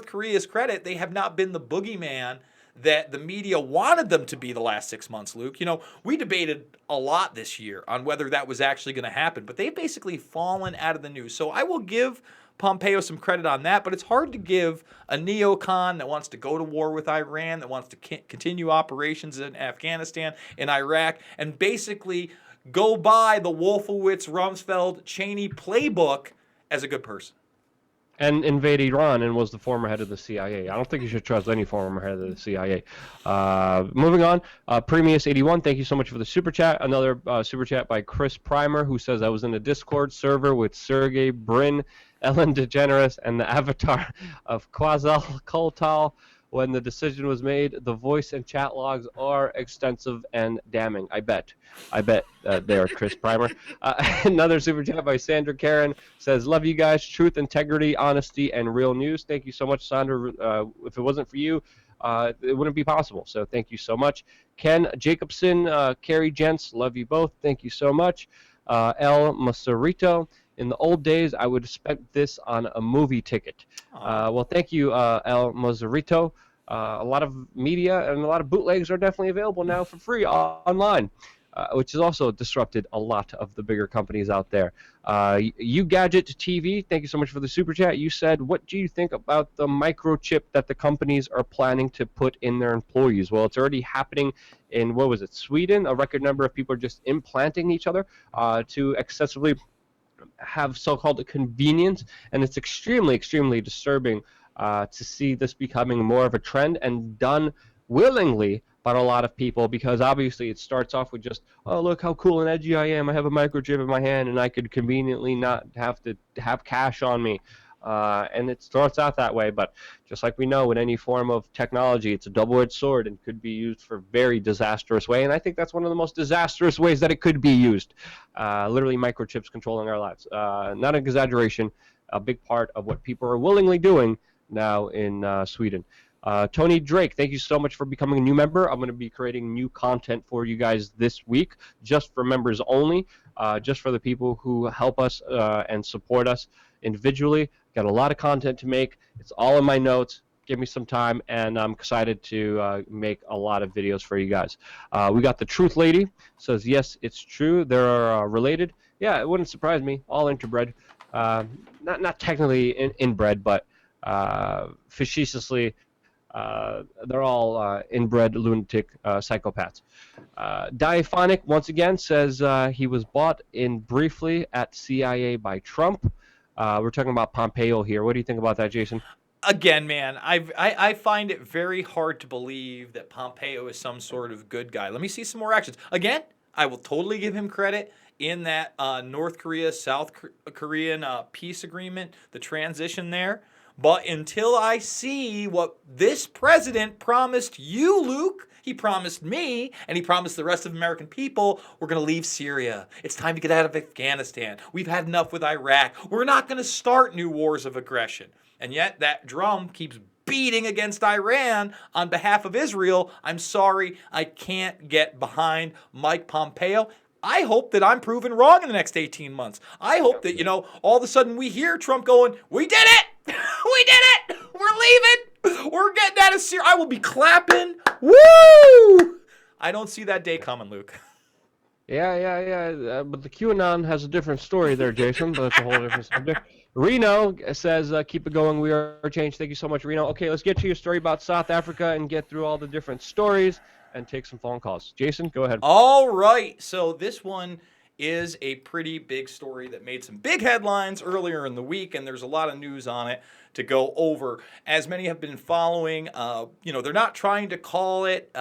Korea's credit, they have not been the boogeyman that the media wanted them to be the last 6 months, Luke. We debated a lot this year on whether that was actually going to happen, but they've basically fallen out of the news. So I will give Pompeo some credit on that, but it's hard to give a neocon that wants to go to war with Iran, that wants to continue operations in Afghanistan and Iraq, and basically go by the Wolfowitz, Rumsfeld, Cheney playbook as a good person. And invade Iran and was the former head of the CIA. I don't think you should trust any former head of the CIA. Moving on, Premius81, thank you so much for the super chat. Another super chat by Chris Primer, who says, I was in a Discord server with Sergey Brin, Ellen DeGeneres, and the avatar of Quetzalcoatl. When the decision was made, the voice and chat logs are extensive and damning. I bet there, Chris Primer. Another super chat by Sandra Karen says, love you guys, truth, integrity, honesty, and real news. Thank you so much, Sandra. If it wasn't for you, it wouldn't be possible. So thank you so much. Ken Jacobson, Carrie Gents, love you both. Thank you so much. El Macerito. In the old days, I would have spent this on a movie ticket. Well, thank you, El Mazzarito. A lot of media and a lot of bootlegs are definitely available now for free online, which has also disrupted a lot of the bigger companies out there. You Gadget TV, thank you so much for the super chat. You said, what do you think about the microchip that the companies are planning to put in their employees? Well, it's already happening in, Sweden? A record number of people are just implanting each other to excessively have so-called convenience, and it's extremely, extremely disturbing to see this becoming more of a trend and done willingly by a lot of people, because obviously it starts off with just, oh, look how cool and edgy I am. I have a microchip in my hand and I could conveniently not have to have cash on me. And it starts out that way, but just like we know, in any form of technology, it's a double-edged sword and could be used for very disastrous way. And I think that's one of the most disastrous ways that it could be used. Literally microchips controlling our lives. Not an exaggeration, a big part of what people are willingly doing now in Sweden. Tony Drake, thank you so much for becoming a new member. I'm going to be creating new content for you guys this week, just for members only, just for the people who help us and support us individually. Got a lot of content to make. It's all in my notes. Give me some time, and I'm excited to make a lot of videos for you guys. We got the Truth Lady, says, yes, it's true. They're related. Yeah, it wouldn't surprise me. All interbred. Not technically inbred, but facetiously, they're all inbred lunatic psychopaths. Diaphonic, once again, says he was bought in briefly at CIA by Trump. We're talking about Pompeo here. What do you think about that, Jason? Again, man, I find it very hard to believe that Pompeo is some sort of good guy. Let me see some more actions. Again, I will totally give him credit in that North Korea, South Korean peace agreement, the transition there. But until I see what this president promised you, Luke, he promised me, and he promised the rest of American people, we're going to leave Syria. It's time to get out of Afghanistan. We've had enough with Iraq. We're not going to start new wars of aggression. And yet that drum keeps beating against Iran on behalf of Israel. I'm sorry, I can't get behind Mike Pompeo. I hope that I'm proven wrong in the next 18 months. I hope that, all of a sudden we hear Trump going, we did it! We did it! We're leaving! We're getting out of Syria. I will be clapping. Woo! I don't see that day coming, Luke. Yeah. But the QAnon has a different story there, Jason, but that's a whole different subject. Reno says, keep it going, we are change. Thank you so much, Reno. Okay, let's get to your story about South Africa and get through all the different stories and take some phone calls. Jason, go ahead. All right. So this one is a pretty big story that made some big headlines earlier in the week, and there's a lot of news on it to go over. As many have been following, they're not trying to call it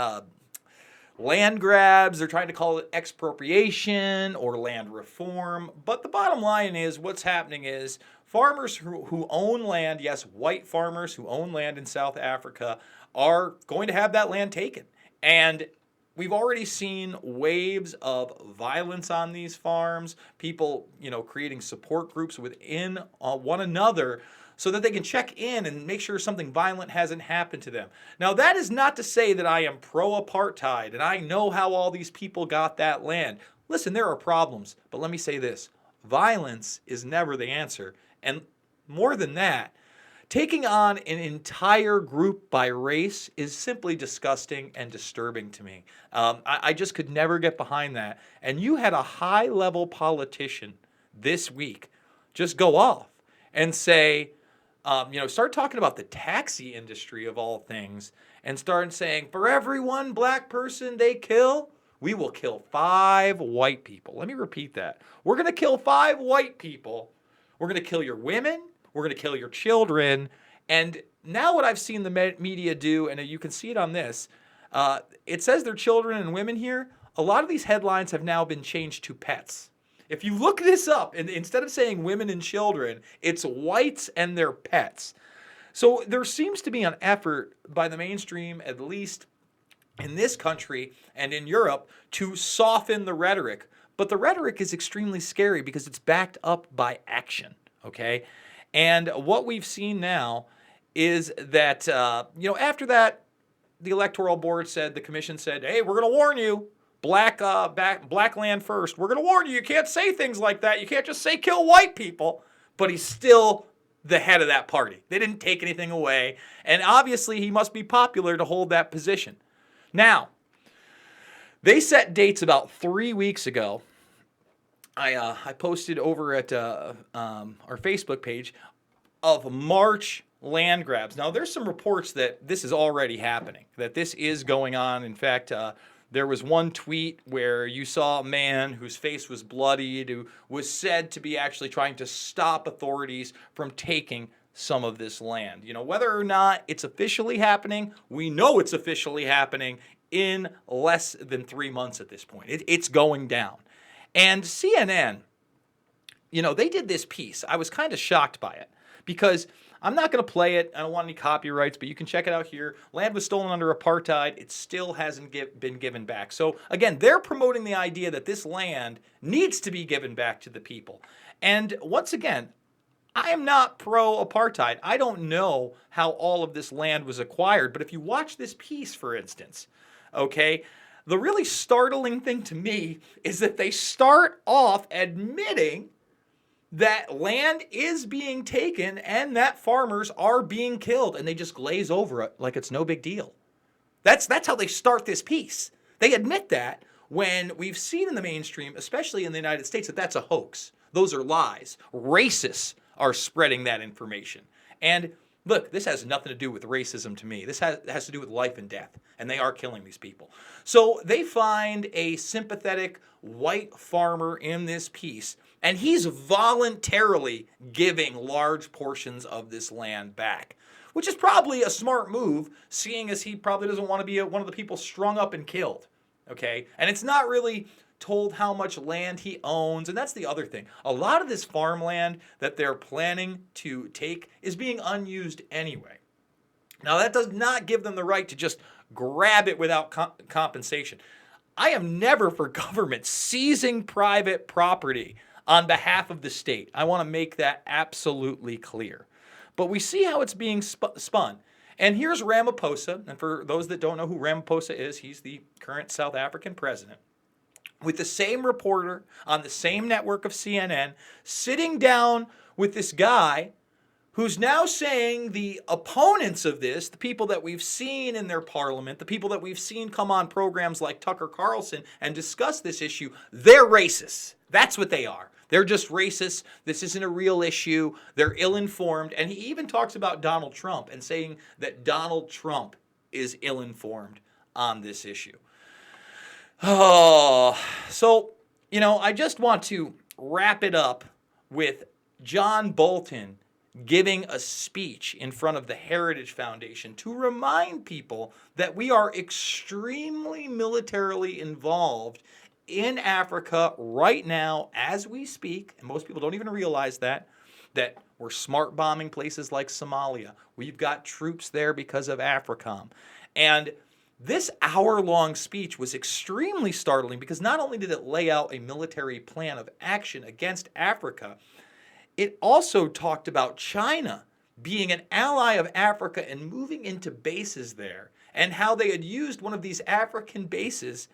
land grabs. They're trying to call it expropriation or land reform. But the bottom line is what's happening is farmers who own land, yes, white farmers who own land in South Africa, are going to have that land taken. And we've already seen waves of violence on these farms, people, creating support groups within one another so that they can check in and make sure something violent hasn't happened to them. Now, that is not to say that I am pro-apartheid and I know how all these people got that land. Listen, there are problems, but let me say this. Violence is never the answer. And more than that, taking on an entire group by race is simply disgusting and disturbing to me. I just could never get behind that. And you had a high-level politician this week just go off and say, start talking about the taxi industry of all things and start saying, for every one black person they kill, we will kill 5 white people. Let me repeat that. We're going to kill 5 white people. We're going to kill your women. We're going to kill your children. And now what I've seen the media do, and you can see it on this, it says they're children and women here. A lot of these headlines have now been changed to pets. If you look this up, and instead of saying women and children, it's whites and their pets. So there seems to be an effort by the mainstream, at least in this country and in Europe, to soften the rhetoric. But the rhetoric is extremely scary because it's backed up by action, okay? And what we've seen now is that, after that, the electoral board said, the commission said, hey, we're going to warn you, black land first. We're going to warn you, you can't say things like that. You can't just say kill white people. But he's still the head of that party. They didn't take anything away. And obviously, he must be popular to hold that position. Now, they set dates about 3 weeks ago. I posted over at our Facebook page of March land grabs. Now, there's some reports that this is already happening, that this is going on. In fact, there was one tweet where you saw a man whose face was bloodied, who was said to be actually trying to stop authorities from taking some of this land. You know, whether or not it's officially happening, we know it's officially happening in less than 3 months at this point. It's going down. And CNN, you know, they did this piece. I was kind of shocked by it because I'm not going to play it. I don't want any copyrights, but you can check it out here. Land was stolen under apartheid. It still hasn't been given back. So again, they're promoting the idea that this land needs to be given back to the people. And once again, I am not pro-apartheid. I don't know how all of this land was acquired, but if you watch this piece, for instance, okay, the really startling thing to me is that they start off admitting that land is being taken and that farmers are being killed, and they just glaze over it like it's no big deal. That's how they start this piece. They admit that when we've seen in the mainstream, especially in the United States, that that's a hoax. Those are lies. Racists are spreading that information. And look, this has nothing to do with racism to me. This has to do with life and death, and they are killing these people. So they find a sympathetic white farmer in this piece, and he's voluntarily giving large portions of this land back, which is probably a smart move, seeing as he probably doesn't want to be one of the people strung up and killed, okay? And it's not really told how much land he owns, and that's the other thing. A lot of this farmland that they're planning to take is being unused anyway. Now, that does not give them the right to just grab it without compensation. I am never for government seizing private property on behalf of the state. I want to make that absolutely clear. But we see how it's being spun. And here's Ramaphosa, and for those that don't know who Ramaphosa is, he's the current South African president, with the same reporter on the same network of CNN, sitting down with this guy who's now saying the opponents of this, the people that we've seen in their parliament, the people that we've seen come on programs like Tucker Carlson and discuss this issue, they're racists. That's what they are. They're just racist. This isn't a real issue. They're ill-informed. And he even talks about Donald Trump and saying that Donald Trump is ill-informed on this issue. Oh, so, you know, I just want to wrap it up with John Bolton giving a speech in front of the Heritage Foundation to remind people that we are extremely militarily involved in Africa right now as we speak, and most people don't even realize that we're smart bombing places like Somalia. We've got troops there because of AFRICOM. And this hour-long speech was extremely startling because not only did it lay out a military plan of action against Africa, it also talked about China being an ally of Africa and moving into bases there, and how they had used one of these African bases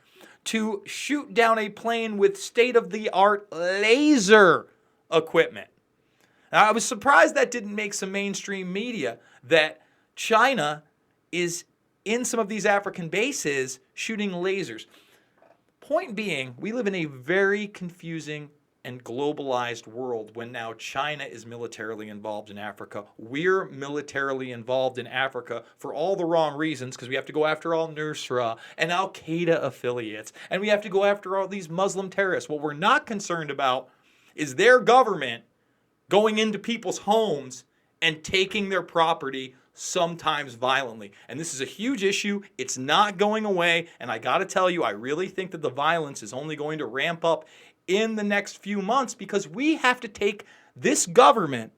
to shoot down a plane with state-of-the-art laser equipment. Now, I was surprised that didn't make some mainstream media, that China is in some of these African bases shooting lasers. Point being, we live in a very confusing and globalized world when now China is militarily involved in Africa. We're militarily involved in Africa for all the wrong reasons, because we have to go after all Nusra and Al-Qaeda affiliates, and we have to go after all these Muslim terrorists. What we're not concerned about is their government going into people's homes and taking their property, sometimes violently. And this is a huge issue. It's not going away. And I got to tell you, I really think that the violence is only going to ramp up in the next few months, because we have to take this government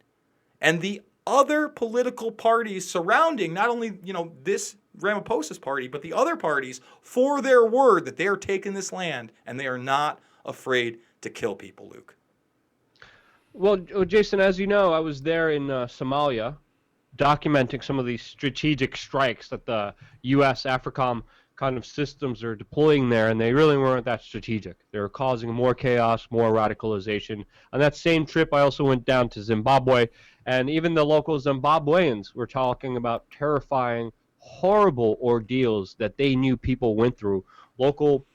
and the other political parties surrounding not only, this Ramaphosa's party, but the other parties for their word that they are taking this land and they are not afraid to kill people, Luke. Well, Jason, as you know, I was there in Somalia documenting some of these strategic strikes that the U.S. AFRICOM kind of systems are deploying there, and they really weren't that strategic. They were causing more chaos, more radicalization. On that same trip, I also went down to Zimbabwe, and even the local Zimbabweans were talking about terrifying, horrible ordeals that they knew people went through. Local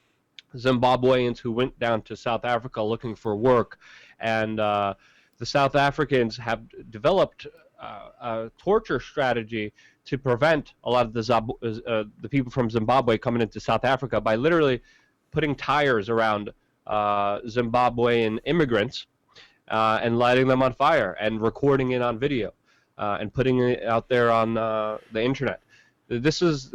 Zimbabweans who went down to South Africa looking for work, and the South Africans have developed a torture strategy to prevent a lot of the people from Zimbabwe coming into South Africa by literally putting tires around Zimbabwean immigrants and lighting them on fire and recording it on video. and putting it out there on the internet. This is,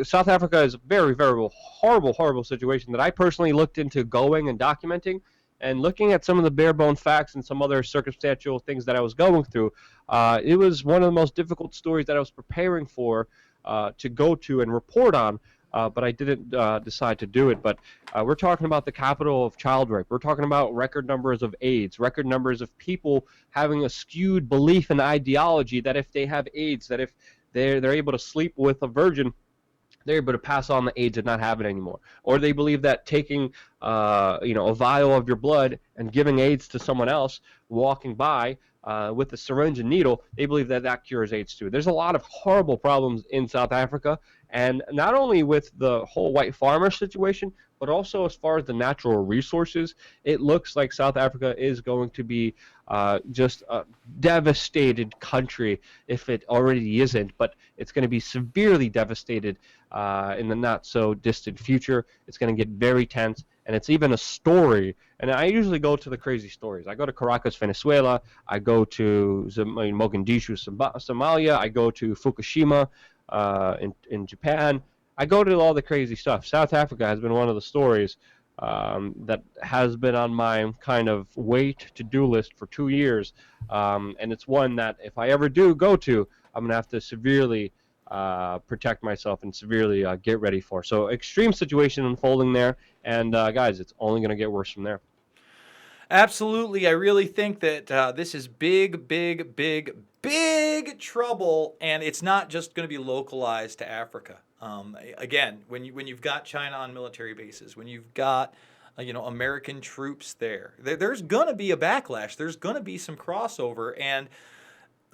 South Africa is a very, very horrible, horrible situation that I personally looked into going and documenting, and looking at some of the bare bone facts and some other circumstantial things that I was going through. It was one of the most difficult stories that I was preparing for to go to and report on. But I didn't decide to do it. But we're talking about the capital of child rape. We're talking about record numbers of AIDS, record numbers of people having a skewed belief and ideology that if they have AIDS, that if they're able to sleep with a virgin, they're able to pass on the AIDS and not have it anymore. Or they believe that taking a vial of your blood and giving AIDS to someone else walking by with a syringe and needle, they believe that that cures AIDS too. There's a lot of horrible problems in South Africa, and not only with the whole white farmer situation, but also as far as the natural resources. It looks like South Africa is going to be just a devastated country, if it already isn't, but it's going to be severely devastated in the not so distant future. It's going to get very tense, and it's even a story. And I usually go to the crazy stories. I go to Caracas, Venezuela. I go to Mogadishu, Somalia. I go to Fukushima in Japan. I go to all the crazy stuff. South Africa has been one of the stories that has been on my kind of to-do list for 2 years, and it's one that if I ever do go to, I'm going to have to severely protect myself and severely get ready for. So extreme situation unfolding there, and guys, it's only going to get worse from there. Absolutely. I really think that this is big, big, big, big trouble, and it's not just going to be localized to Africa. Again, when you've got China on military bases, when you've got American troops there's going to be a backlash. There's going to be some crossover, and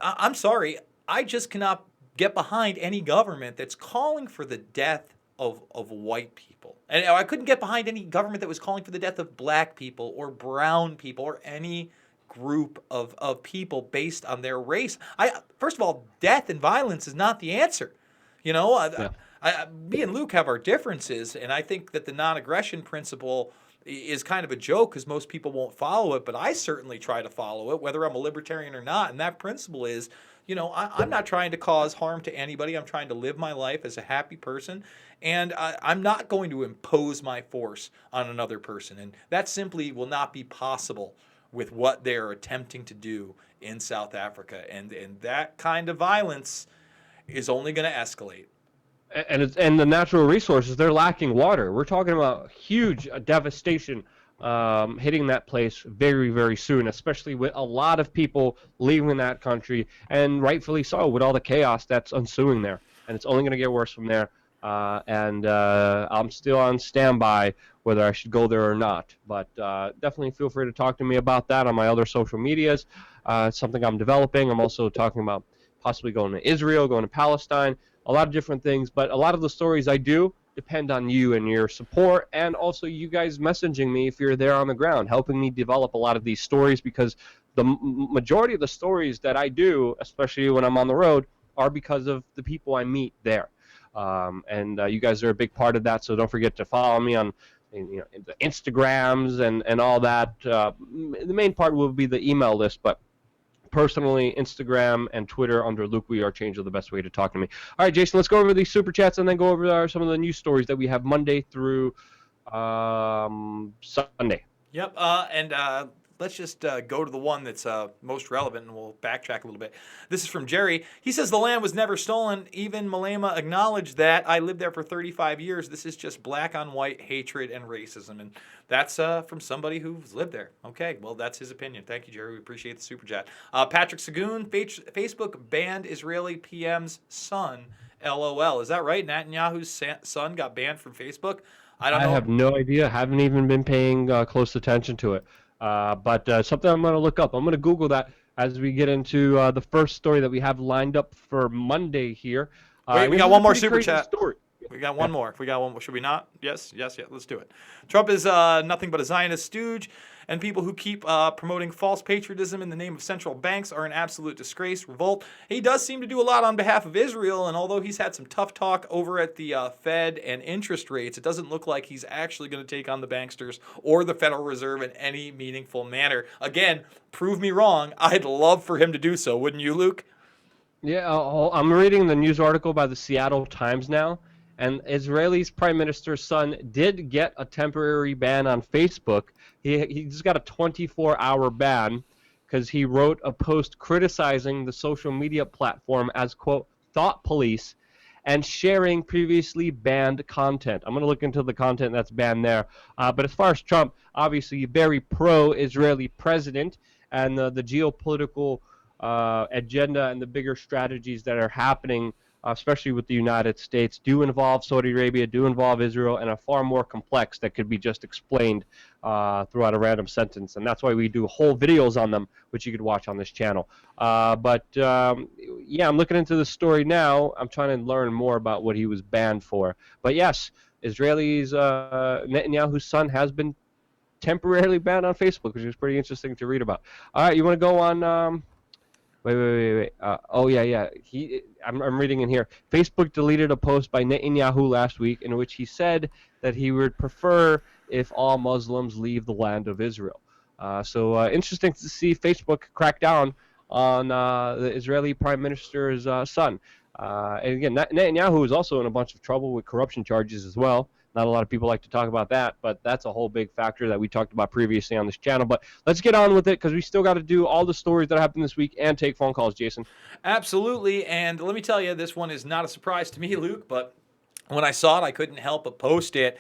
I'm sorry, I just cannot get behind any government that's calling for the death of white people. And I couldn't get behind any government that was calling for the death of black people or brown people or any group of people based on their race. First of all, death and violence is not the answer. Me and Luke have our differences, and I think that the non-aggression principle is kind of a joke because most people won't follow it, but I certainly try to follow it, whether I'm a libertarian or not. And that principle is, I'm not trying to cause harm to anybody. I'm trying to live my life as a happy person, and I'm not going to impose my force on another person. And that simply will not be possible with what they're attempting to do in South Africa. And that kind of violence is only going to escalate. And the natural resources, they're lacking water. We're talking about huge devastation hitting that place very, very soon, especially with a lot of people leaving that country, and rightfully so, with all the chaos that's ensuing there. And it's only going to get worse from there. And I'm still on standby whether I should go there or not. But definitely feel free to talk to me about that on my other social medias. It's something I'm developing. I'm also talking about possibly going to Israel, going to Palestine, a lot of different things. But a lot of the stories I do depend on you and your support, and also you guys messaging me if you're there on the ground, helping me develop a lot of these stories, because the majority of the stories that I do, especially when I'm on the road, are because of the people I meet there. And you guys are a big part of that, so don't forget to follow me on the Instagrams and all that. The main part will be the email list, but personally, Instagram and Twitter under Luke WeAreChange are the best way to talk to me. All right, Jason, let's go over these super chats and then go over some of the news stories that we have Monday through Sunday. Yep, and let's just go to the one that's most relevant, and we'll backtrack a little bit. This is from Jerry. He says, the land was never stolen. Even Malema acknowledged that. I lived there for 35 years. This is just black on white hatred and racism. And that's from somebody who's lived there. Okay, well, that's his opinion. Thank you, Jerry. We appreciate the super chat. Patrick Sagoon, Facebook banned Israeli PM's son, LOL. Is that right? Netanyahu's son got banned from Facebook? I don't know. I have no idea. Haven't even been paying close attention to it. But something I'm going to look up. I'm going to Google that as we get into the first story that we have lined up for Monday here. Wait, we got one more super chat. Story. We got one more. We got one more. Should we not? Yes. Let's do it. Trump is nothing but a Zionist stooge, and people who keep promoting false patriotism in the name of central banks are an absolute disgrace, revolt. He does seem to do a lot on behalf of Israel, and although he's had some tough talk over at the Fed and interest rates, it doesn't look like he's actually going to take on the banksters or the Federal Reserve in any meaningful manner. Again, prove me wrong. I'd love for him to do so, wouldn't you, Luke? Yeah, I'm reading the news article by the Seattle Times now, and Israeli's prime minister's son did get a temporary ban on Facebook. He just got a 24-hour ban because he wrote a post criticizing the social media platform as, quote, thought police and sharing previously banned content. I'm going to look into the content that's banned there. But as far as Trump, obviously very pro-Israeli president, and the geopolitical agenda and the bigger strategies that are happening, especially with the United States, do involve Saudi Arabia, do involve Israel, and are far more complex that could be just explained throughout a random sentence. And that's why we do whole videos on them, which you could watch on this channel. Yeah, I'm looking into the story now. I'm trying to learn more about what he was banned for. But yes, Israelis, Netanyahu's son has been temporarily banned on Facebook, which is pretty interesting to read about. All right, you want to go on? Wait. Oh yeah. I'm reading in here. Facebook deleted a post by Netanyahu last week in which he said that he would prefer if all Muslims leave the land of Israel. So interesting to see Facebook crack down on the Israeli Prime Minister's son. And again, Netanyahu is also in a bunch of trouble with corruption charges as well. Not a lot of people like to talk about that, but that's a whole big factor that we talked about previously on this channel. But let's get on with it because we still got to do all the stories that happened this week and take phone calls, Jason. Absolutely. And let me tell you, this one is not a surprise to me, Luke, but when I saw it, I couldn't help but post it.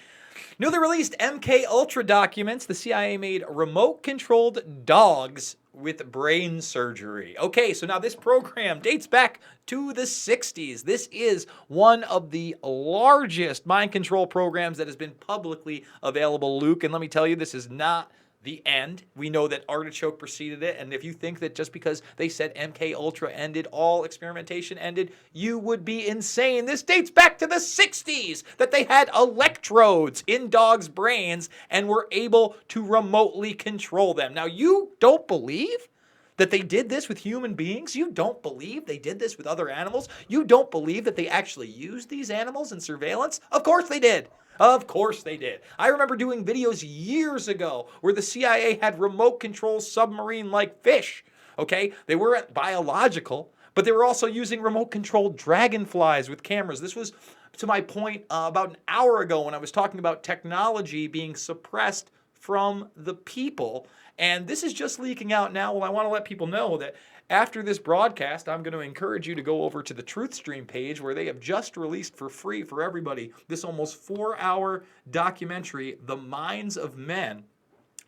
They released MK Ultra documents. The CIA made remote-controlled dogs with brain surgery. Okay, so now this program dates back to the 60s. This is one of the largest mind control programs that has been publicly available, Luke. And let me tell you, this is not the end. We know that Artichoke preceded it, and if you think that just because they said MK Ultra ended, all experimentation ended, you would be insane. This dates back to the 60s that they had electrodes in dogs' brains and were able to remotely control them. Now, you don't believe that they did this with human beings? You don't believe they did this with other animals? You don't believe that they actually used these animals in surveillance? Of course they did. Of course they did. I remember doing videos years ago where the CIA had remote control submarine-like fish. Okay? They weren't biological, but they were also using remote controlled dragonflies with cameras. This was to my point about an hour ago when I was talking about technology being suppressed from the people. And this is just leaking out now. Well, I want to let people know that after this broadcast, I'm going to encourage you to go over to the TruthStream page where they have just released for free for everybody this almost 4-hour documentary, The Minds of Men.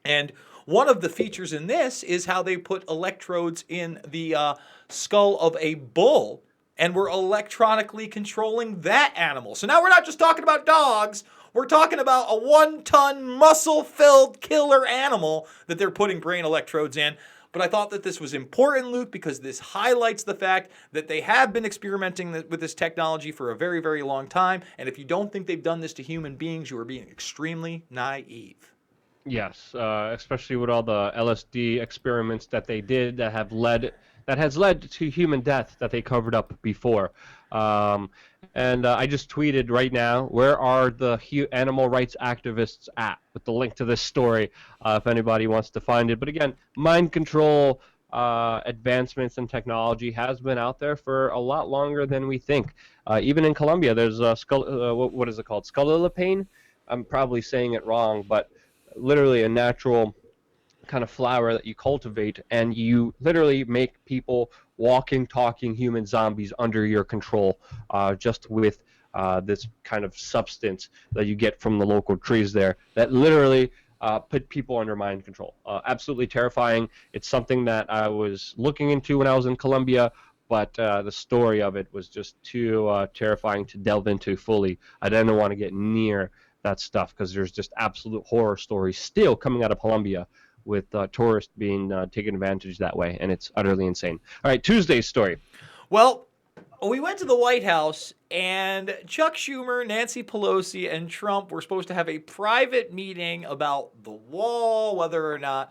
And one of the features in this is how they put electrodes in the skull of a bull and were electronically controlling that animal. So now we're not just talking about dogs. We're talking about a 1-ton muscle-filled killer animal that they're putting brain electrodes in. But I thought that this was important, Luke, because this highlights the fact that they have been experimenting with this technology for a very, very long time. And if you don't think they've done this to human beings, you are being extremely naive. Yes, especially with all the LSD experiments that they did that has led to human death that they covered up before. I just tweeted right now, where are the animal rights activists at? With the link to this story, if anybody wants to find it. But again, mind control advancements in technology has been out there for a lot longer than we think. Even in Colombia, there's what is it called? Scullipane? I'm probably saying it wrong, but literally a natural kind of flower that you cultivate, and you literally make people walking, talking human zombies under your control, just with this kind of substance that you get from the local trees there that literally put people under mind control. Absolutely terrifying. It's something that I was looking into when I was in Colombia, but the story of it was just too terrifying to delve into fully. I didn't want to get near that stuff because there's just absolute horror stories still coming out of Colombia with tourists being taken advantage that way, and it's utterly insane. All right, Tuesday's story. Well, we went to the White House, and Chuck Schumer, Nancy Pelosi, and Trump were supposed to have a private meeting about the wall, whether or not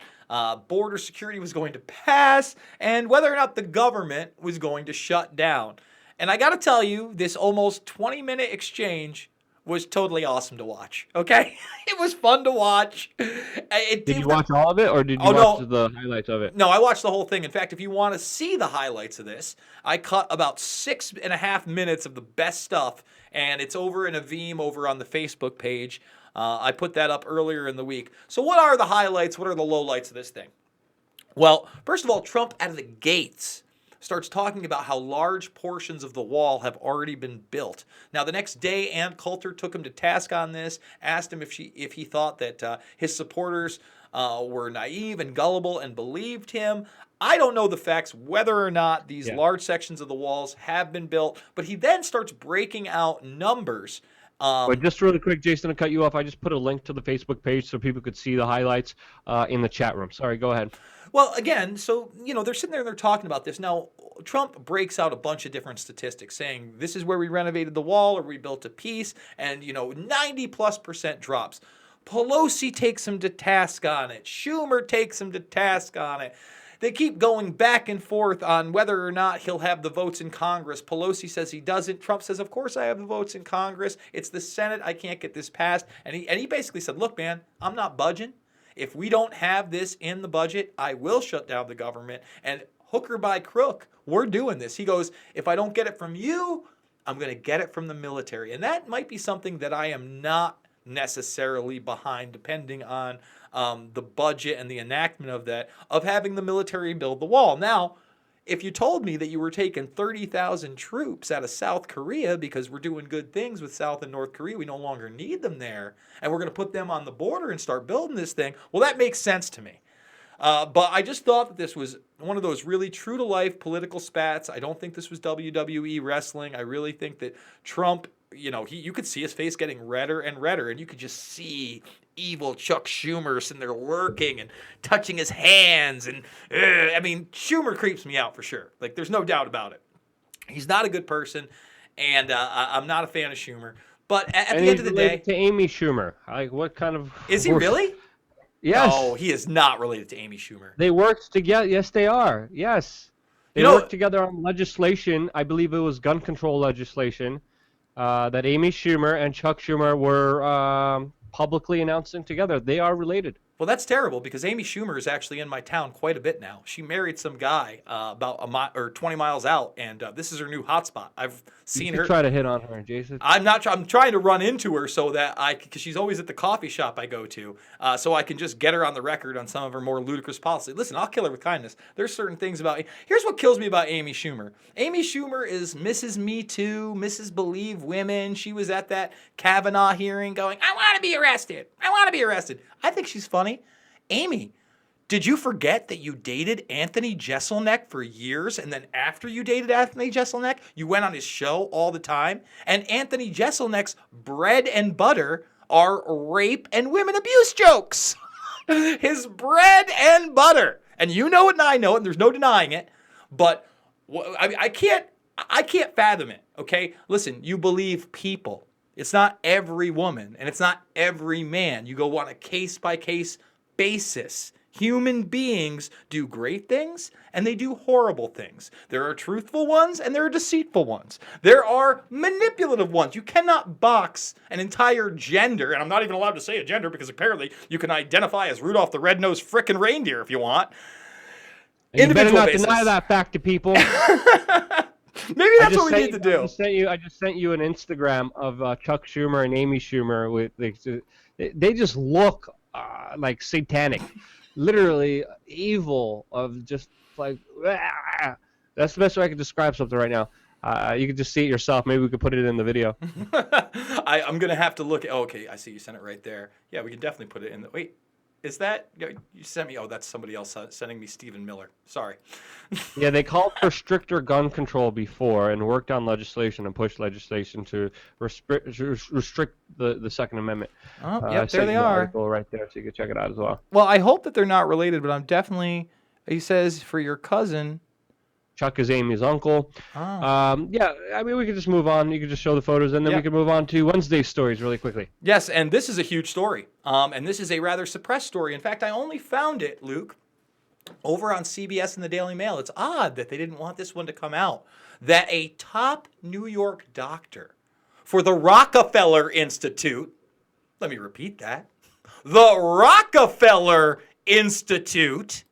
border security was going to pass, and whether or not the government was going to shut down. And I got to tell you, this almost 20-minute exchange was totally awesome to watch. Okay, it was fun to watch. Did you watch all of it, or did you watch the highlights of it? No, I watched the whole thing. In fact, if you want to see the highlights of this, I cut about 6.5 minutes of the best stuff, and it's over in a Veeam over on the Facebook page. I put that up earlier in the week. So what are the highlights? What are the lowlights of this thing? Well, first of all, Trump out of the gates starts talking about how large portions of the wall have already been built. Now, the next day, Ann Coulter took him to task on this, asked him if he thought that his supporters were naive and gullible and believed him. I don't know the facts whether or not these large sections of the walls have been built, but he then starts breaking out numbers. But just really quick, Jason, to cut you off, I just put a link to the Facebook page so people could see the highlights in the chat room. Sorry, go ahead. Well, again, so, they're sitting there and they're talking about this. Now, Trump breaks out a bunch of different statistics saying this is where we renovated the wall or we built a piece, and, 90+% drops. Pelosi takes him to task on it. Schumer takes him to task on it. They keep going back and forth on whether or not he'll have the votes in Congress. Pelosi says he doesn't. Trump says, of course I have the votes in Congress. It's the Senate. I can't get this passed. And he basically said, look, man, I'm not budging. If we don't have this in the budget, I will shut down the government. And hook or by crook, we're doing this. He goes, if I don't get it from you, I'm going to get it from the military. And that might be something that I am not necessarily behind, depending on the budget and the enactment of that, of having the military build the wall. Now, if you told me that you were taking 30,000 troops out of South Korea because we're doing good things with South and North Korea, we no longer need them there, and we're going to put them on the border and start building this thing, well, that makes sense to me. But I just thought that this was one of those really true-to-life political spats. I don't think this was WWE wrestling. I really think that Trump, you could see his face getting redder and redder, and you could just see evil Chuck Schumer sitting there lurking and touching his hands. And, Schumer creeps me out for sure. Like, there's no doubt about it. He's not a good person, and I'm not a fan of Schumer. But at the end of the day... to Amy Schumer. Like, what kind of... Is he really? Yes. No, he is not related to Amy Schumer. They worked together. Yes, they are. Yes. They worked together on legislation. I believe it was gun control legislation that Amy Schumer and Chuck Schumer were publicly announcing together. They are related. Well, that's terrible because Amy Schumer is actually in my town quite a bit now. She married some guy about 20 miles out, and this is her new hotspot. I've seen her. Try to hit on her, Jason. I'm trying to run into her so that because she's always at the coffee shop I go to, so I can just get her on the record on some of her more ludicrous policy. Listen, I'll kill her with kindness. There's certain things about. Here's what kills me about Amy Schumer. Amy Schumer is Mrs. Me Too, Mrs. Believe Women. She was at that Kavanaugh hearing going, I want to be arrested. I want to be arrested. I think she's funny. Amy, did you forget that you dated Anthony Jeselnik for years, and then after you dated Anthony Jeselnik, you went on his show all the time? And Anthony Jeselnik's bread and butter are rape and women abuse jokes. His bread and butter. And you know it and I know it, and there's no denying it. But I can't fathom it, okay? Listen, you believe people. It's not every woman, and it's not every man. You go on a case-by-case basis. Human beings do great things, and they do horrible things. There are truthful ones, and there are deceitful ones. There are manipulative ones. You cannot box an entire gender, and I'm not even allowed to say a gender because apparently you can identify as Rudolph the Red-Nosed frickin' Reindeer if you want. And you better not deny that fact to people. Maybe that's what we need to do. I just sent you an Instagram of Chuck Schumer and Amy Schumer. They just look like satanic, literally evil. Of just like that's the best way I can describe something right now. You can just see it yourself. Maybe we could put it in the video. I'm gonna have to look. Okay, I see you sent it right there. Yeah, we can definitely put it in. Wait. Is that you sent me? Oh, that's somebody else sending me Stephen Miller. Sorry. Yeah, they called for stricter gun control before and worked on legislation and pushed legislation to restrict the Second Amendment. Oh, yep, there they are. Article right there, so you can check it out as well. Well, I hope that they're not related, but I'm definitely. He says for your cousin. Chuck is Amy's uncle. Oh. Yeah, I mean, we could just move on. You could just show the photos, and then we could move on to Wednesday's stories really quickly. Yes, and this is a huge story. And this is a rather suppressed story. In fact, I only found it, Luke, over on CBS and the Daily Mail. It's odd that they didn't want this one to come out. That a top New York doctor for the Rockefeller Institute. Let me repeat that. The Rockefeller Institute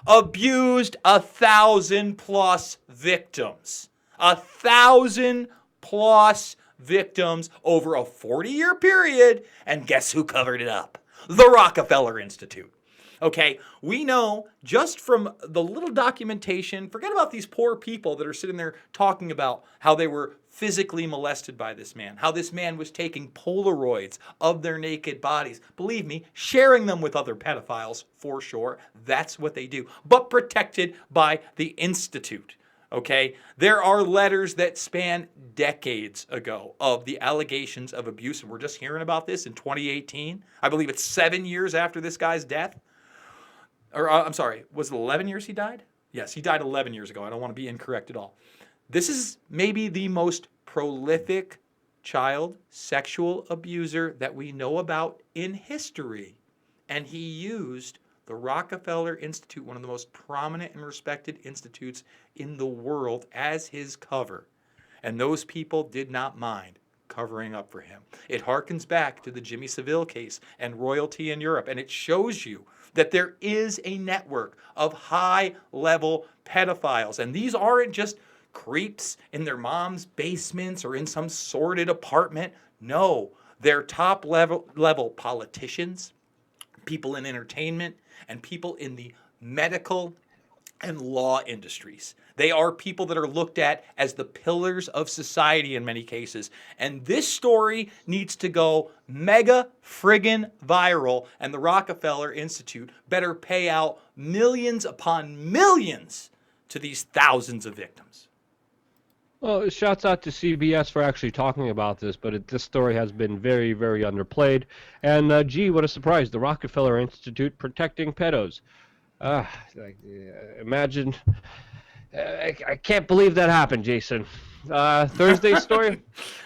abused 1,000+ victims. 1,000+ victims over a 40-year period. And guess who covered it up? The Rockefeller Institute. Okay, we know just from the little documentation, forget about these poor people that are sitting there talking about how they were physically molested by this man, how this man was taking Polaroids of their naked bodies. Believe me, sharing them with other pedophiles, for sure. That's what they do, but protected by the Institute. Okay, there are letters that span decades ago of the allegations of abuse, and we're just hearing about this in 2018. I believe it's 7 years after this guy's death. Or I'm sorry, was it 11 years he died? Yes, he died 11 years ago. I don't want to be incorrect at all. This is maybe the most prolific child sexual abuser that we know about in history. And he used the Rockefeller Institute, one of the most prominent and respected institutes in the world, as his cover. And those people did not mind covering up for him. It harkens back to the Jimmy Savile case and royalty in Europe, and it shows you that there is a network of high-level pedophiles. And these aren't just creeps in their mom's basements or in some sordid apartment. No, they're top-level politicians, people in entertainment, and people in the medical and law industries. They are people that are looked at as the pillars of society in many cases. And this story needs to go mega friggin' viral, and the Rockefeller Institute better pay out millions upon millions to these thousands of victims. Well, shouts out to CBS for actually talking about this, but this story has been very, very underplayed. And gee, what a surprise, the Rockefeller Institute protecting pedos. Imagine... I can't believe that happened, Jason. Thursday's story?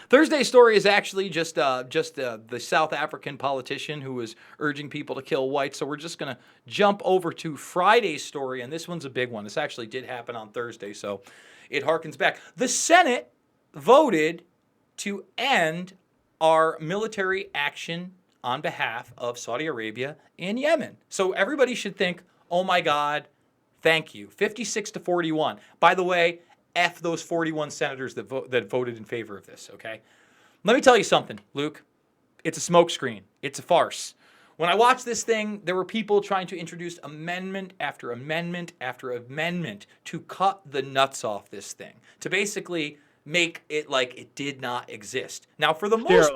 Thursday's story is actually just the South African politician who was urging people to kill whites. So we're just going to jump over to Friday's story, and this one's a big one. This actually did happen on Thursday, so it harkens back. The Senate voted to end our military action on behalf of Saudi Arabia in Yemen. So everybody should think, oh my God, thank you. 56-41. By the way, F those 41 senators that voted in favor of this, okay? Let me tell you something, Luke. It's a smokescreen. It's a farce. When I watched this thing, there were people trying to introduce amendment after amendment after amendment to cut the nuts off this thing, to basically make it like it did not exist. Now, for the most...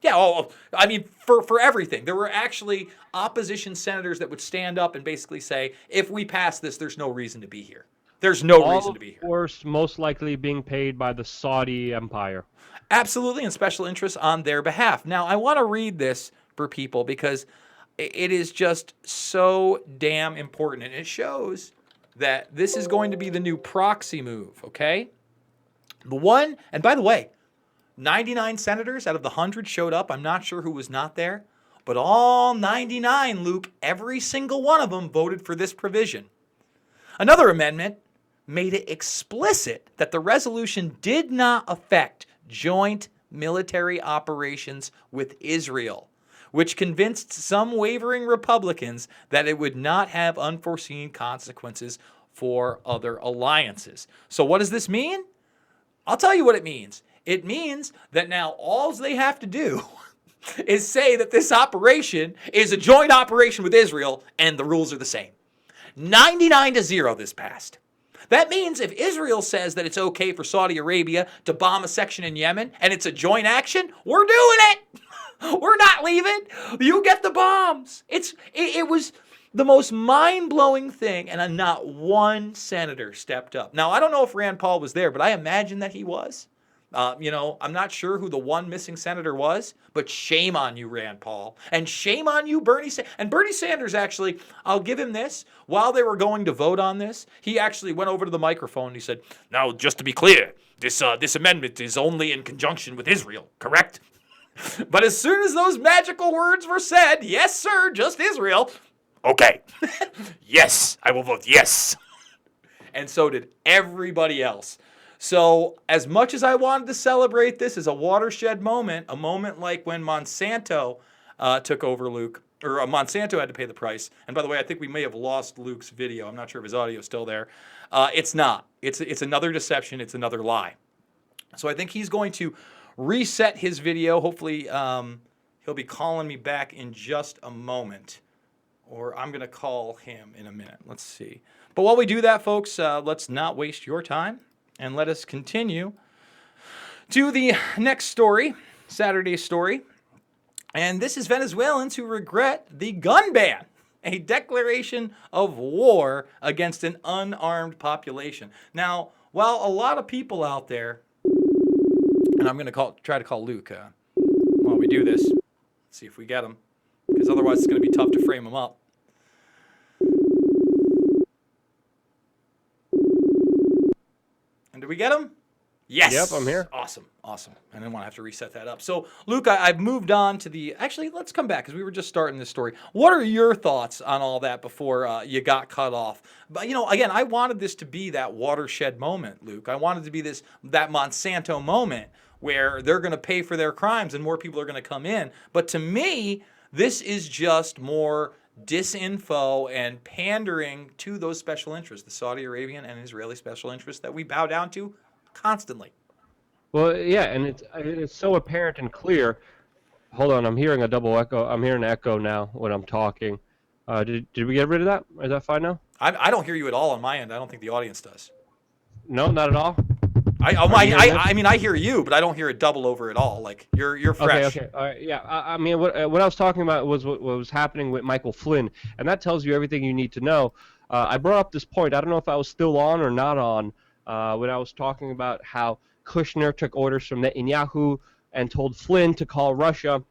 Yeah, I mean, for everything. There were actually opposition senators that would stand up and basically say, if we pass this, there's no reason to be here. There's no reason to be here. Of course, most likely being paid by the Saudi empire. Absolutely, and special interests on their behalf. Now, I want to read this for people because it is just so damn important. And it shows that this is going to be the new proxy move, okay? And by the way, 99 senators out of the 100 showed up. I'm not sure who was not there. But all 99, Luke, every single one of them voted for this provision. Another amendment made it explicit that the resolution did not affect joint military operations with Israel, which convinced some wavering Republicans that it would not have unforeseen consequences for other alliances. So what does this mean? I'll tell you what it means. It means that now all they have to do is say that this operation is a joint operation with Israel, and the rules are the same. 99-0 this passed. That means if Israel says that it's okay for Saudi Arabia to bomb a section in Yemen and it's a joint action, we're doing it. We're not leaving. You get the bombs. It was the most mind-blowing thing, and not one senator stepped up. Now, I don't know if Rand Paul was there, but I imagine that he was. I'm not sure who the one missing senator was, but shame on you, Rand Paul. And shame on you, Bernie Sanders. And Bernie Sanders, actually, I'll give him this. While they were going to vote on this, he actually went over to the microphone and he said, now, just to be clear, this amendment is only in conjunction with Israel, correct? But as soon as those magical words were said, yes, sir, just Israel, okay. Yes, I will vote yes. And so did everybody else. So as much as I wanted to celebrate this as a watershed moment, a moment like when Monsanto took over Luke, or Monsanto had to pay the price. And by the way, I think we may have lost Luke's video. I'm not sure if his audio is still there. It's not. It's another deception. It's another lie. So I think he's going to reset his video. Hopefully he'll be calling me back in just a moment. Or I'm going to call him in a minute. Let's see. But while we do that, folks, let's not waste your time. And let us continue to the next story, Saturday's story. And this is Venezuelans who regret the gun ban, a declaration of war against an unarmed population. Now, while a lot of people out there, and I'm going to try to call Luke while we do this, let's see if we get him, because otherwise it's going to be tough to frame him up. And did we get him? Yes. Yep, I'm here. Awesome. I didn't want to have to reset that up. So, Luke, I've moved on to the... Actually, let's come back because we were just starting this story. What are your thoughts on all that before you got cut off? But, again, I wanted this to be that watershed moment, Luke. I wanted to be that Monsanto moment where they're going to pay for their crimes and more people are going to come in. But to me, this is just more disinfo and pandering to those special interests, the Saudi Arabian and Israeli special interests that we bow down to constantly. Well, yeah, and it's so apparent and clear. Hold on, I'm hearing a double echo. I'm hearing an echo now when I'm talking. Did we get rid of that? Is that fine now? I don't hear you at all on my end. I don't think the audience does. No, not at all. I mean, I hear you, but I don't hear it double over at all. Like you're fresh. Okay. All right. Yeah. I mean, what I was talking about was what was happening with Michael Flynn, and that tells you everything you need to know. I brought up this point. I don't know if I was still on or not on when I was talking about how Kushner took orders from Netanyahu and told Flynn to call Russia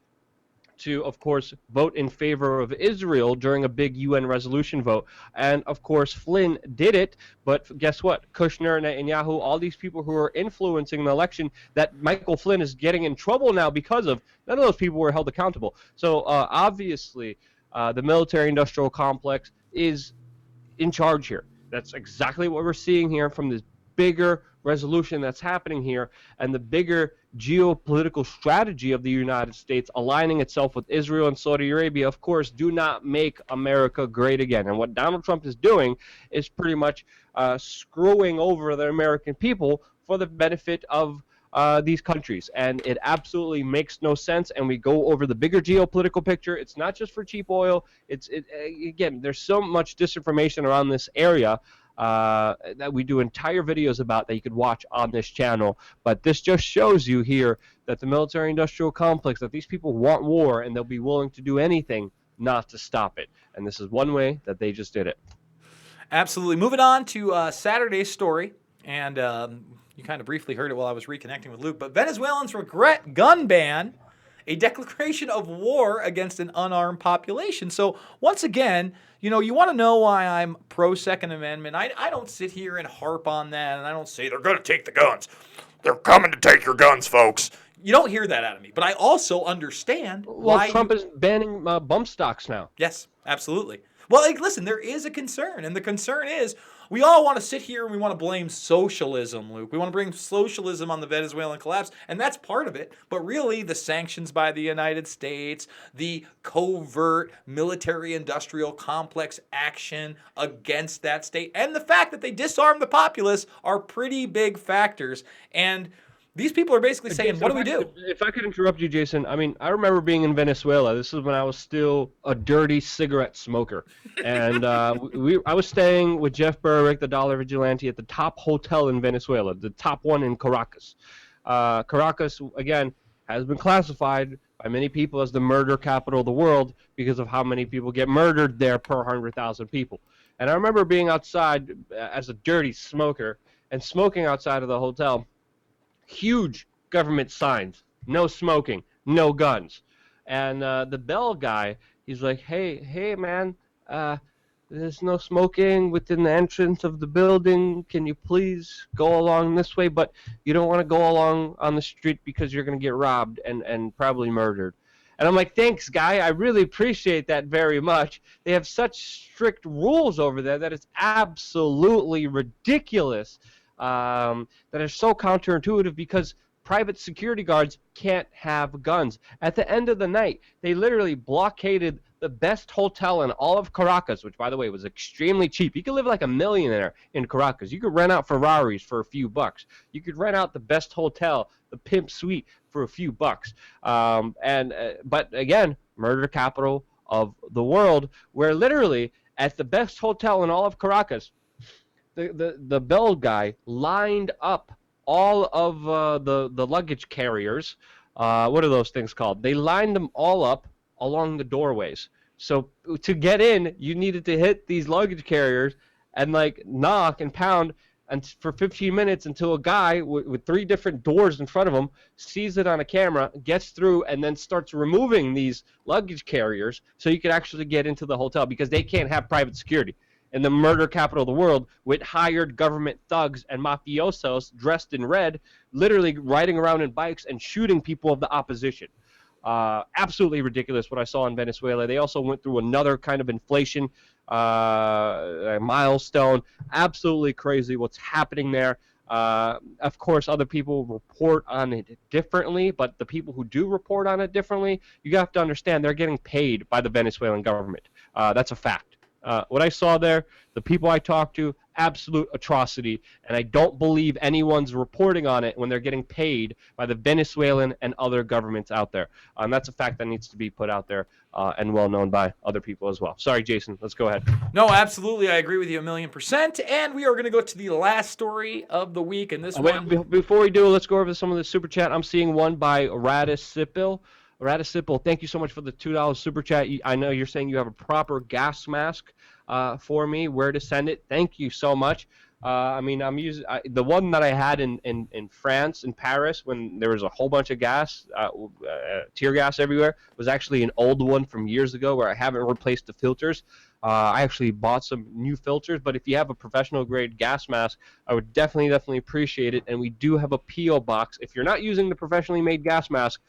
to, of course, vote in favor of Israel during a big UN resolution vote. And, of course, Flynn did it, but guess what? Kushner, Netanyahu, all these people who are influencing the election that Michael Flynn is getting in trouble now because of, none of those people were held accountable. So, obviously, the military-industrial complex is in charge here. That's exactly what we're seeing here from this bigger resolution that's happening here, and the bigger geopolitical strategy of the United States aligning itself with Israel and Saudi Arabia, of course, do not make America great again. And what Donald Trump is doing is pretty much screwing over the American people for the benefit of these countries. And it absolutely makes no sense, and we go over the bigger geopolitical picture. It's not just for cheap oil. Again, there's so much disinformation around this area that we do entire videos about that you could watch on this channel. But this just shows you here that the military-industrial complex, that these people want war and they'll be willing to do anything not to stop it. And this is one way that they just did it. Absolutely. Moving on to Saturday's story. And you kind of briefly heard it while I was reconnecting with Luke. But Venezuelans regret gun ban, a declaration of war against an unarmed population. So once again, you want to know why I'm pro-Second Amendment. I don't sit here and harp on that, and I don't say they're going to take the guns. They're coming to take your guns, folks. You don't hear that out of me. But I also understand why... Well, Trump is banning bump stocks now. Yes, absolutely. Well, listen, there is a concern, and the concern is we all want to sit here and we want to blame socialism, Luke. We want to bring socialism on the Venezuelan collapse, and that's part of it. But really, the sanctions by the United States, the covert military-industrial complex action against that state, and the fact that they disarmed the populace are pretty big factors. And these people are basically saying, what do we do? If I could interrupt you, Jason, I mean, I remember being in Venezuela. This is when I was still a dirty cigarette smoker. And I was staying with Jeff Berwick, the Dollar Vigilante, at the top hotel in Venezuela, the top one in Caracas. Caracas, again, has been classified by many people as the murder capital of the world because of how many people get murdered there per 100,000 people. And I remember being outside as a dirty smoker and smoking outside of the hotel. Huge government signs, no smoking, no guns. And the bell guy, he's like, hey, man, there's no smoking within the entrance of the building. Can you please go along this way? But you don't want to go along on the street because you're going to get robbed and probably murdered. And I'm like, thanks, guy. I really appreciate that very much. They have such strict rules over there that it's absolutely ridiculous. that are so counterintuitive because private security guards can't have guns. At the end of the night, they literally blockaded the best hotel in all of Caracas, which, by the way, was extremely cheap. You could live like a millionaire in Caracas. You could rent out Ferraris for a few bucks. You could rent out the best hotel, the pimp suite, for a few bucks. But again, murder capital of the world, where literally at the best hotel in all of Caracas, the bell guy lined up all of the luggage carriers. What are those things called? They lined them all up along the doorways. So to get in, you needed to hit these luggage carriers and like knock and pound and for 15 minutes until a guy with 3 different doors in front of him sees it on a camera, gets through, and then starts removing these luggage carriers so you can actually get into the hotel because they can't have private security. In the murder capital of the world, with hired government thugs and mafiosos dressed in red, literally riding around in bikes and shooting people of the opposition. Absolutely ridiculous what I saw in Venezuela. They also went through another kind of inflation milestone. Absolutely crazy what's happening there. Of course, other people report on it differently, but the people who do report on it differently, you have to understand they're getting paid by the Venezuelan government. That's a fact. What I saw there, the people I talked to, absolute atrocity, and I don't believe anyone's reporting on it when they're getting paid by the Venezuelan and other governments out there. And that's a fact that needs to be put out there and well known by other people as well. Sorry, Jason, let's go ahead. No, absolutely, I agree with you 1,000,000%, and we are going to go to the last story of the week, and this one... Before we do, let's go over some of the super chat. I'm seeing one by Radisipil. Radisipil, thank you so much for the $2 super chat. I know you're saying you have a proper gas mask for me, where to send it. Thank you so much. I mean, I'm using the one that I had in France, in Paris, when there was a whole bunch of gas, tear gas everywhere, was actually an old one from years ago where I haven't replaced the filters. I actually bought some new filters, but if you have a professional grade gas mask, I would definitely appreciate it. And we do have a P.O. box. If you're not using the professionally made gas mask,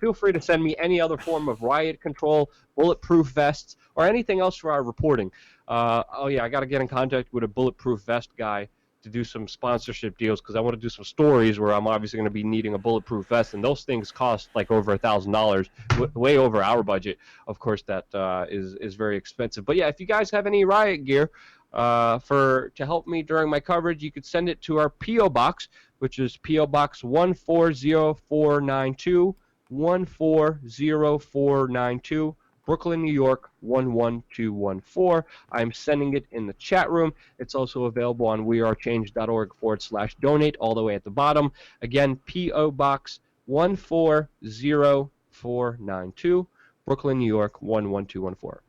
feel free to send me any other form of riot control, bulletproof vests, or anything else for our reporting. Oh yeah, I got to get in contact with a bulletproof vest guy to do some sponsorship deals because I want to do some stories where I'm obviously going to be needing a bulletproof vest, and those things cost like over $1,000, way over our budget. Of course, that is very expensive. But yeah, if you guys have any riot gear to help me during my coverage, you could send it to our P.O. box, which is P.O. Box 140492, 140492. Brooklyn, New York, 11214. I'm sending it in the chat room. It's also available on wearechange.org/donate all the way at the bottom. Again, P.O. Box 140492, Brooklyn, New York, 11214.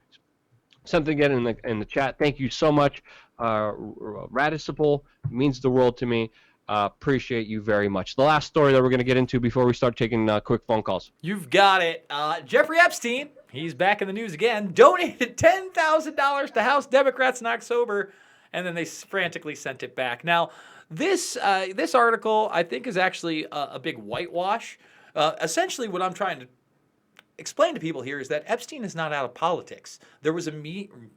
Sent again in the chat. Thank you so much. Radicipal means the world to me. Appreciate you very much. The last story that we're going to get into before we start taking quick phone calls. You've got it. Jeffrey Epstein, he's back in the news again, donated $10,000 to House Democrats in October, and then they frantically sent it back. Now, this article, I think, is actually a big whitewash. Essentially, what I'm trying to explain to people here is that Epstein is not out of politics. There was a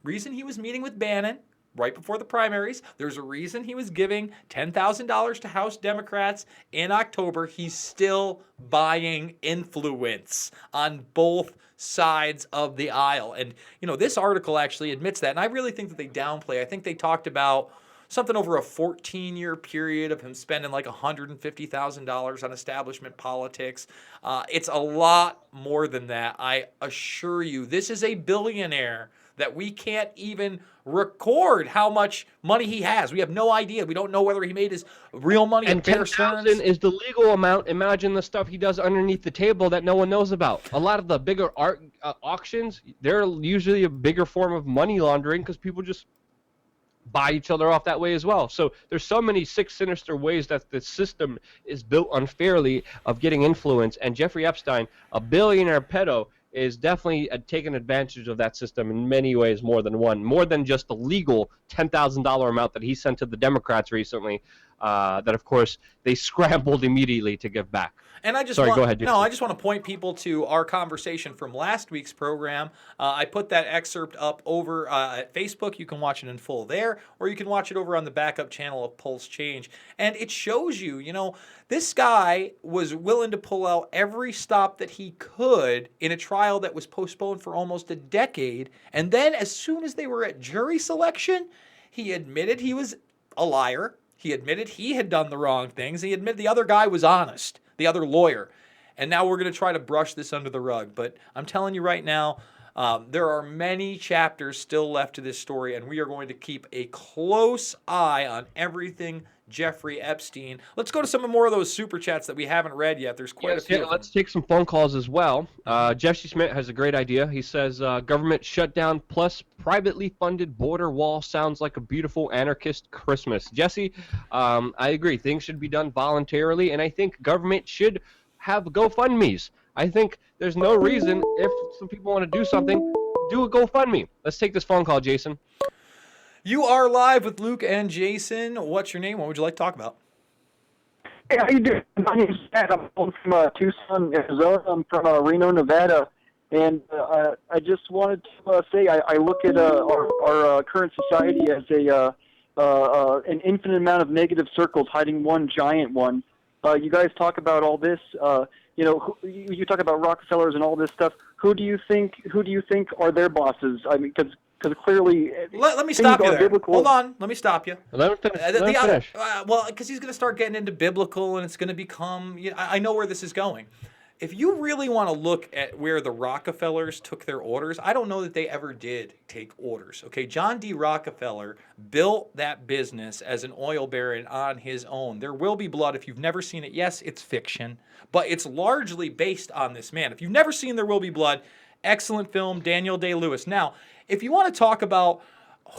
reason he was meeting with Bannon right before the primaries. There's a reason he was giving $10,000 to House Democrats in October. He's still buying influence on both sides of the aisle. And, you know, this article actually admits that. And I really think that they downplay. I think they talked about something over a 14-year period of him spending like $150,000 on establishment politics. It's a lot more than that. I assure you, this is a billionaire that we can't even record how much money he has. We have no idea. We don't know whether he made his real money at Bear Stearns. And $10,000 is the legal amount. Imagine the stuff he does underneath the table that no one knows about. A lot of the bigger art auctions, they're usually a bigger form of money laundering because people just buy each other off that way as well. So there's so many sick, sinister ways that the system is built unfairly of getting influence. And Jeffrey Epstein, a billionaire pedo, is definitely taking advantage of that system in many ways, more than one. More than just the legal $10,000 amount that he sent to the Democrats recently. that, of course, they scrambled immediately to give back. And I just Sorry, want, go ahead, Jason. no, I just want to point people to our conversation from last week's program. I put that excerpt up over at Facebook. You can watch it in full there, or you can watch it over on the backup channel of Pulse Change. And it shows you, this guy was willing to pull out every stop that he could in a trial that was postponed for almost a decade. And then as soon as they were at jury selection, he admitted he was a liar. He admitted he had done the wrong things. He admitted the other guy was honest, the other lawyer. And now we're going to try to brush this under the rug. But I'm telling you right now, there are many chapters still left to this story, and we are going to keep a close eye on everything Jeffrey Epstein. Let's go to some more of those super chats that we haven't read yet. There's quite a few. Yeah, let's take some phone calls as well. Jesse Smith has a great idea. He says, government shutdown plus privately funded border wall sounds like a beautiful anarchist Christmas. Jesse, I agree. Things should be done voluntarily, and I think government should have GoFundMes. I think there's no reason, if some people want to do something, do a GoFundMe. Let's take this phone call, Jason. You are live with Luke and Jason. What's your name? What would you like to talk about? Hey, how you doing? My name's Matt. I'm from Tucson, Arizona. I'm from Reno, Nevada. And I just wanted to say I look at our current society as an infinite amount of negative circles hiding one giant one. You guys talk about all this. You talk about Rockefellers and all this stuff. Who do you think are their bosses? I mean, because clearly, let me stop you there. Biblical. Hold on, let me stop you. Let him finish. Well, because he's going to start getting into biblical, and it's going to become. I know where this is going. If you really want to look at where the Rockefellers took their orders, I don't know that they ever did take orders. Okay, John D. Rockefeller built that business as an oil baron on his own. There Will Be Blood. If you've never seen it, yes, it's fiction, but it's largely based on this man. If you've never seen There Will Be Blood, excellent film, Daniel Day-Lewis. Now, if you want to talk about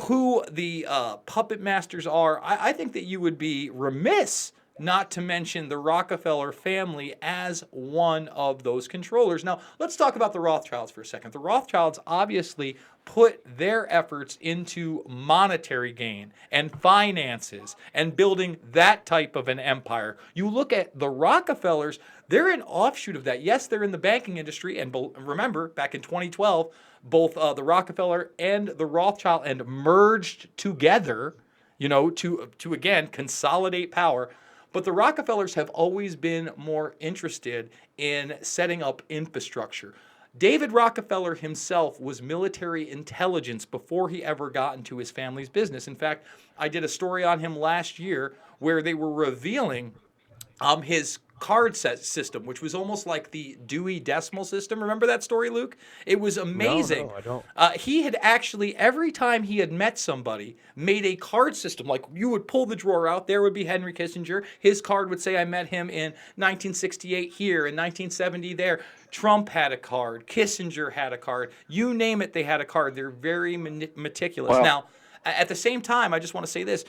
who the puppet masters are, I think that you would be remiss not to mention the Rockefeller family as one of those controllers. Now, let's talk about the Rothschilds for a second. The Rothschilds obviously put their efforts into monetary gain and finances and building that type of an empire. You look at the Rockefellers, they're an offshoot of that. Yes, they're in the banking industry, and remember, back in 2012, both the Rockefeller and the Rothschild and merged together, to again consolidate power. But the Rockefellers have always been more interested in setting up infrastructure. David Rockefeller himself was military intelligence before he ever got into his family's business. In fact, I did a story on him last year where they were revealing his card set system, which was almost like the Dewey Decimal System. Remember that story, Luke? It was amazing. No, I don't. He had actually, every time he had met somebody, made a card system. Like, you would pull the drawer out, there would be Henry Kissinger. His card would say, I met him in 1968 here, in 1970 there. Trump had a card. Kissinger had a card. You name it, they had a card. They're very meticulous. Wow. Now, at the same time, I just want to say this,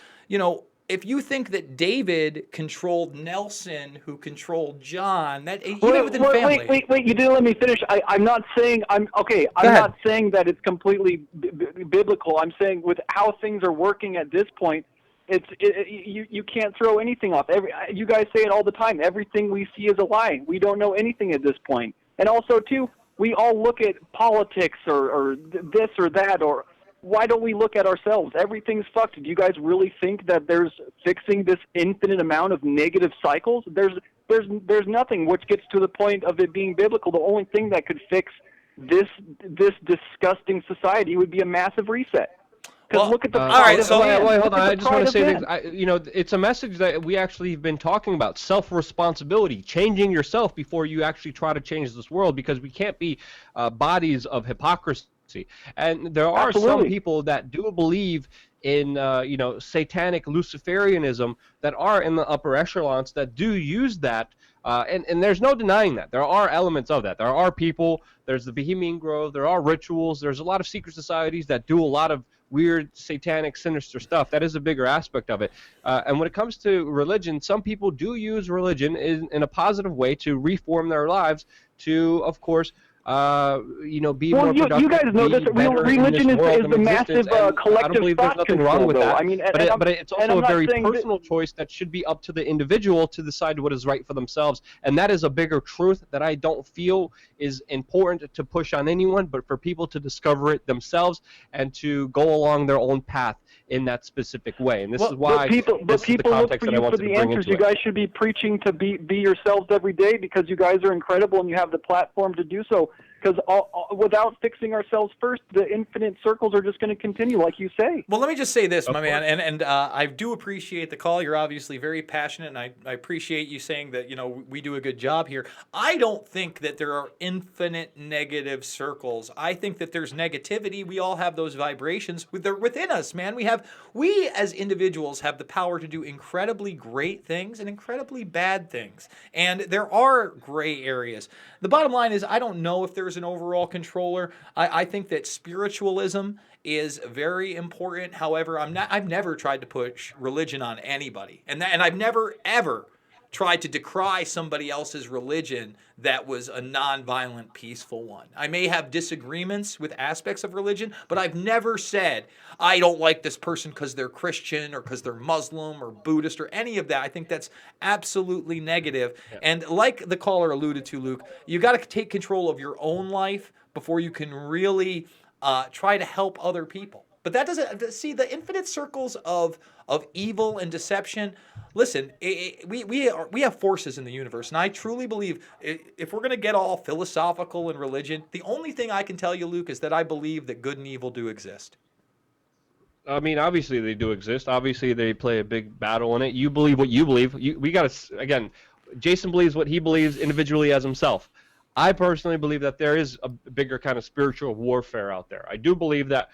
if you think that David controlled Nelson, who controlled John, that even within family. Wait! You didn't let me finish. I'm not saying I'm not saying that it's completely biblical. I'm saying with how things are working at this point, you can't throw anything off. You guys say it all the time. Everything we see is a lie. We don't know anything at this point. And also too, we all look at politics or this or that or. Why don't we look at ourselves? Everything's fucked. Do you guys really think that there's fixing this infinite amount of negative cycles? There's nothing, which gets to the point of it being biblical. The only thing that could fix this disgusting society would be a massive reset. Because look at the all right. So wait, hold on. I just want to say this. It's a message that we actually have been talking about: self-responsibility, changing yourself before you actually try to change this world. Because we can't be bodies of hypocrisy. And there are some people that do believe in, satanic Luciferianism that are in the upper echelons that do use that. And there's no denying that. There are elements of that. There are people, there's the Bohemian Grove, there are rituals, there's a lot of secret societies that do a lot of weird, satanic, sinister stuff. That is a bigger aspect of it. And when it comes to religion, some people do use religion in a positive way to reform their lives to, of course, be well, more productive. you guys know be this. better in Religion this world is of the existence, massive and I collective don't believe there's thought nothing control, wrong with though. that. I mean, but it's also a very personal that, choice that should be up to the individual to decide what is right for themselves, and that is a bigger truth that I don't feel is important to push on anyone, but for people to discover it themselves and to go along their own path in that specific way. And this is why people this is the look context for that I you for wanted to the bring answers. into You it. guys should be preaching to be yourselves every day, because you guys are incredible and you have the platform to do so. Because without fixing ourselves first, the infinite circles are just going to continue, like you say. Well, let me just say this, my man, and I do appreciate the call. You're obviously very passionate, and I appreciate you saying that, we do a good job here. I don't think that there are infinite negative circles. I think that there's negativity. We all have those vibrations within us, man. We as individuals have the power to do incredibly great things and incredibly bad things. And there are gray areas. The bottom line is, I don't know if there's an overall controller. I think that spiritualism is very important. However, I've never tried to push religion on anybody. And I've never ever tried to decry somebody else's religion that was a non-violent, peaceful one. I may have disagreements with aspects of religion, but I've never said, I don't like this person because they're Christian or because they're Muslim or Buddhist or any of that. I think that's absolutely negative. Yeah. And like the caller alluded to, Luke, you got to take control of your own life before you can really try to help other people. But that doesn't, see, the infinite circles of evil and deception. Listen, we have forces in the universe, and I truly believe if we're going to get all philosophical in religion, the only thing I can tell you, Luke, is that I believe that good and evil do exist. I mean, obviously they do exist. Obviously they play a big battle in it. You believe what you believe. We got to, again, Jason believes what he believes individually as himself. I personally believe that there is a bigger kind of spiritual warfare out there. I do believe that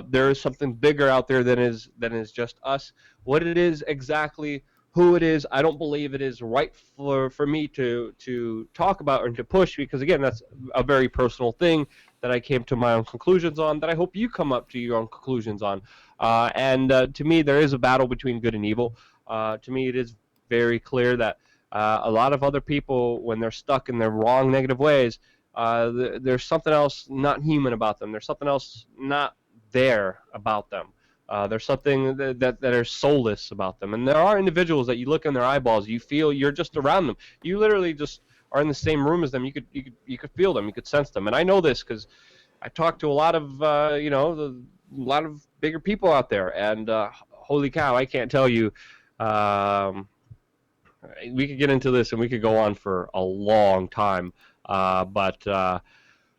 there is something bigger out there than is just us. What it is exactly, who it is, I don't believe it is right for me to talk about or to push, because again, that's a very personal thing that I came to my own conclusions on, that I hope you come up to your own conclusions on. And to me, there is a battle between good and evil. To me, it is very clear that a lot of other people, when they're stuck in their wrong, negative ways, there's something else not human about them. There's something else not there about them. There's something that are soulless about them. And there are individuals that you look in their eyeballs, you feel you're just around them. You literally just are in the same room as them. You could feel them. You could sense them. And I know this because I talk to a lot of a lot of bigger people out there. And holy cow, I can't tell you. We could get into this and we could go on for a long time.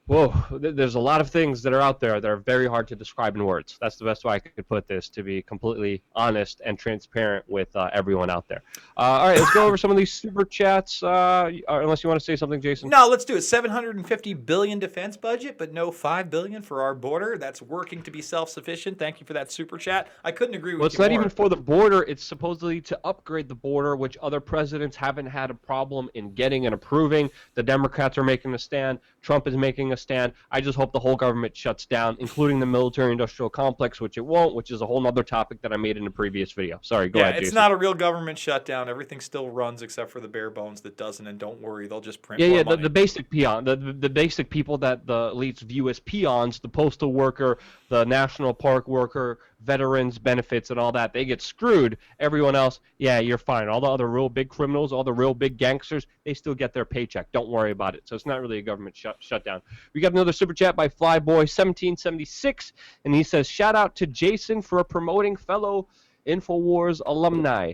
Whoa, there's a lot of things that are out there that are very hard to describe in words. That's the best way I could put this, to be completely honest and transparent with everyone out there. All right, let's go over some of these super chats, unless you want to say something, Jason. No, let's do it. $750 billion defense budget, but no $5 billion for our border. That's working to be self-sufficient. Thank you for that super chat. I couldn't agree with you more. Well, it's not even for the border. It's supposedly to upgrade the border, which other presidents haven't had a problem in getting and approving. The Democrats are making a stand. Trump is making a stand. I just hope the whole government shuts down, including the military-industrial complex, which it won't, which is a whole other topic that I made in a previous video. Sorry, go ahead, Jason. It's not a real government shutdown. Everything still runs except for the bare bones that doesn't, and don't worry, they'll just print more money. The basic peon, the basic people that the elites view as peons, the postal worker, the national park worker, veterans benefits and all that, they get screwed. Everyone else, yeah, you're fine. All the other real big criminals, all the real big gangsters, they still get their paycheck. Don't worry about it. So it's not really a government shutdown. We got another super chat by Flyboy1776, and he says, shout out to Jason for promoting fellow InfoWars alumni.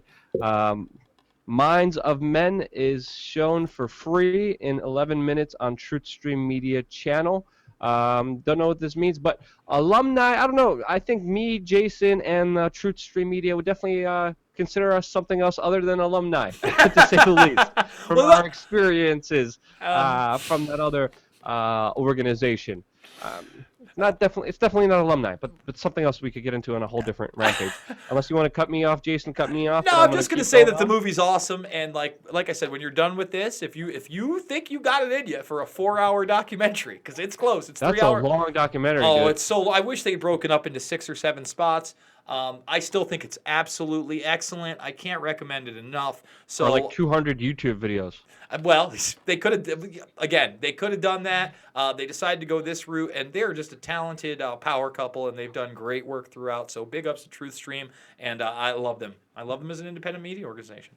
Minds of Men is shown for free in 11 minutes on TruthStream Media channel. Don't know what this means, but alumni, I don't know. I think me, Jason, and TruthStream Media would definitely consider us something else other than alumni, to say the least, from our experiences from that other organization. It's definitely not alumni, but something else we could get into on a whole different rampage. Unless you want to cut me off, Jason, cut me off. No, I'm just gonna say that the movie's awesome, and like I said, when you're done with this, if you think you got it in you for a 4-hour documentary, because it's close, it's 3 hours. That's a long documentary. Oh, dude. it's so. I wish they'd broken up into 6 or 7 spots. I still think it's absolutely excellent. I can't recommend it enough. So Or like 200 YouTube videos. well, they could have done that. They decided to go this route, and they're just a talented power couple, and they've done great work throughout. So big ups to Truth Stream, and I love them. I love them as an independent media organization.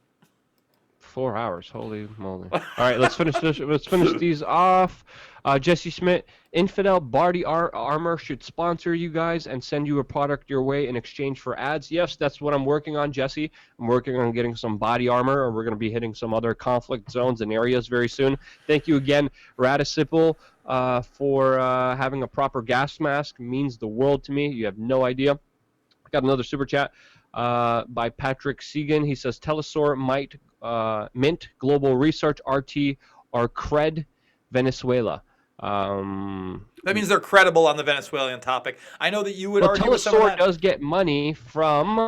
4 hours, holy moly! All right, let's finish this. Let's finish these off. Jesse Smith, Infidel Body Armor should sponsor you guys and send you a product your way in exchange for ads. Yes, that's what I'm working on, Jesse. I'm working on getting some body armor, and we're going to be hitting some other conflict zones and areas very soon. Thank you again, Radicipple, for having a proper gas mask. Means the world to me. You have no idea. Got another super chat by Patrick Segan. He says Telesaur might mint Global Research RT or Cred Venezuela. That means they're credible on the Venezuelan topic. I know that you would argue with some of that. Telesaur does get money from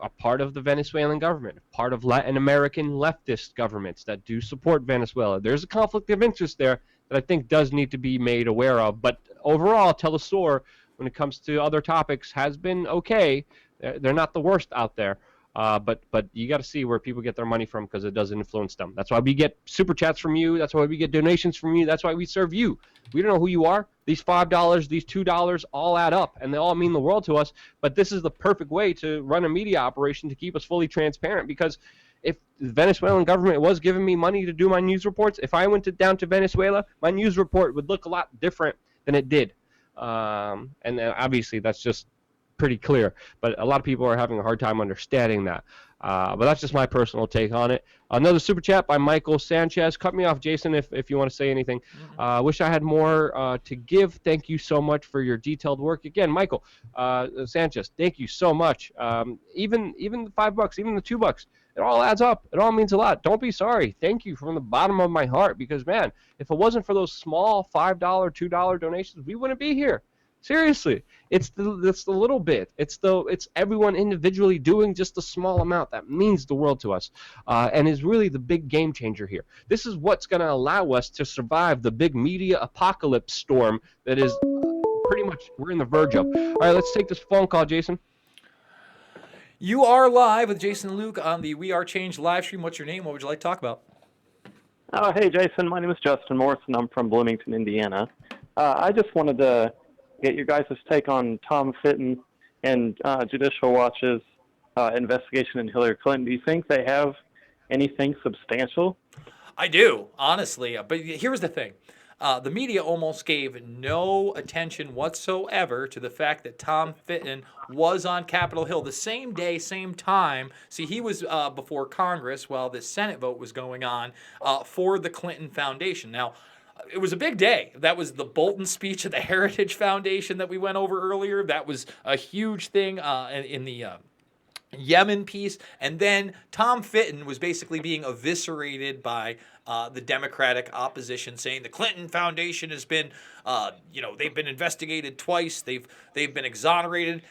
a part of the Venezuelan government, part of Latin American leftist governments that do support Venezuela. There's a conflict of interest there that I think does need to be made aware of. But overall, Telesaur, when it comes to other topics, has been okay. They're not the worst out there. But you got to see where people get their money from, because it does influence them. That's why we get super chats from you. That's why we get donations from you. That's why we serve you. We don't know who you are. These $5, these $2 all add up, and they all mean the world to us. But this is the perfect way to run a media operation to keep us fully transparent, because if the Venezuelan government was giving me money to do my news reports, if I went down to Venezuela, my news report would look a lot different than it did. And obviously that's just pretty clear, but a lot of people are having a hard time understanding that. But that's just my personal take on it. Another super chat by Michael Sanchez. Cut me off, Jason, if you want to say anything. Wish I had more to give. Thank you so much for your detailed work. Again, Michael Sanchez, thank you so much. Even the $5, even the $2, it all adds up. It all means a lot. Don't be sorry. Thank you from the bottom of my heart, because, man, if it wasn't for those small $5, $2 donations, we wouldn't be here. Seriously, it's the little bit. It's everyone individually doing just a small amount that means the world to us, and is really the big game changer here. This is what's going to allow us to survive the big media apocalypse storm that is pretty much we're in the verge of. All right, let's take this phone call, Jason. You are live with Jason and Luke on the WeAreChange live stream. What's your name? What would you like to talk about? Oh, hey, Jason. My name is Justin Morrison. I'm from Bloomington, Indiana. I just wanted to get your guys' take on Tom Fitton and Judicial Watch's investigation into Hillary Clinton. Do you think they have anything substantial? I do, honestly. But here's the thing. The media almost gave no attention whatsoever to the fact that Tom Fitton was on Capitol Hill the same day, same time. See, he was before Congress while the Senate vote was going on for the Clinton Foundation. Now, it was a big day. That was the Bolton speech at the Heritage Foundation that we went over earlier. That was a huge thing in the Yemen piece. And then Tom Fitton was basically being eviscerated by the Democratic opposition, saying the Clinton Foundation has been, they've been investigated twice. They've been exonerated.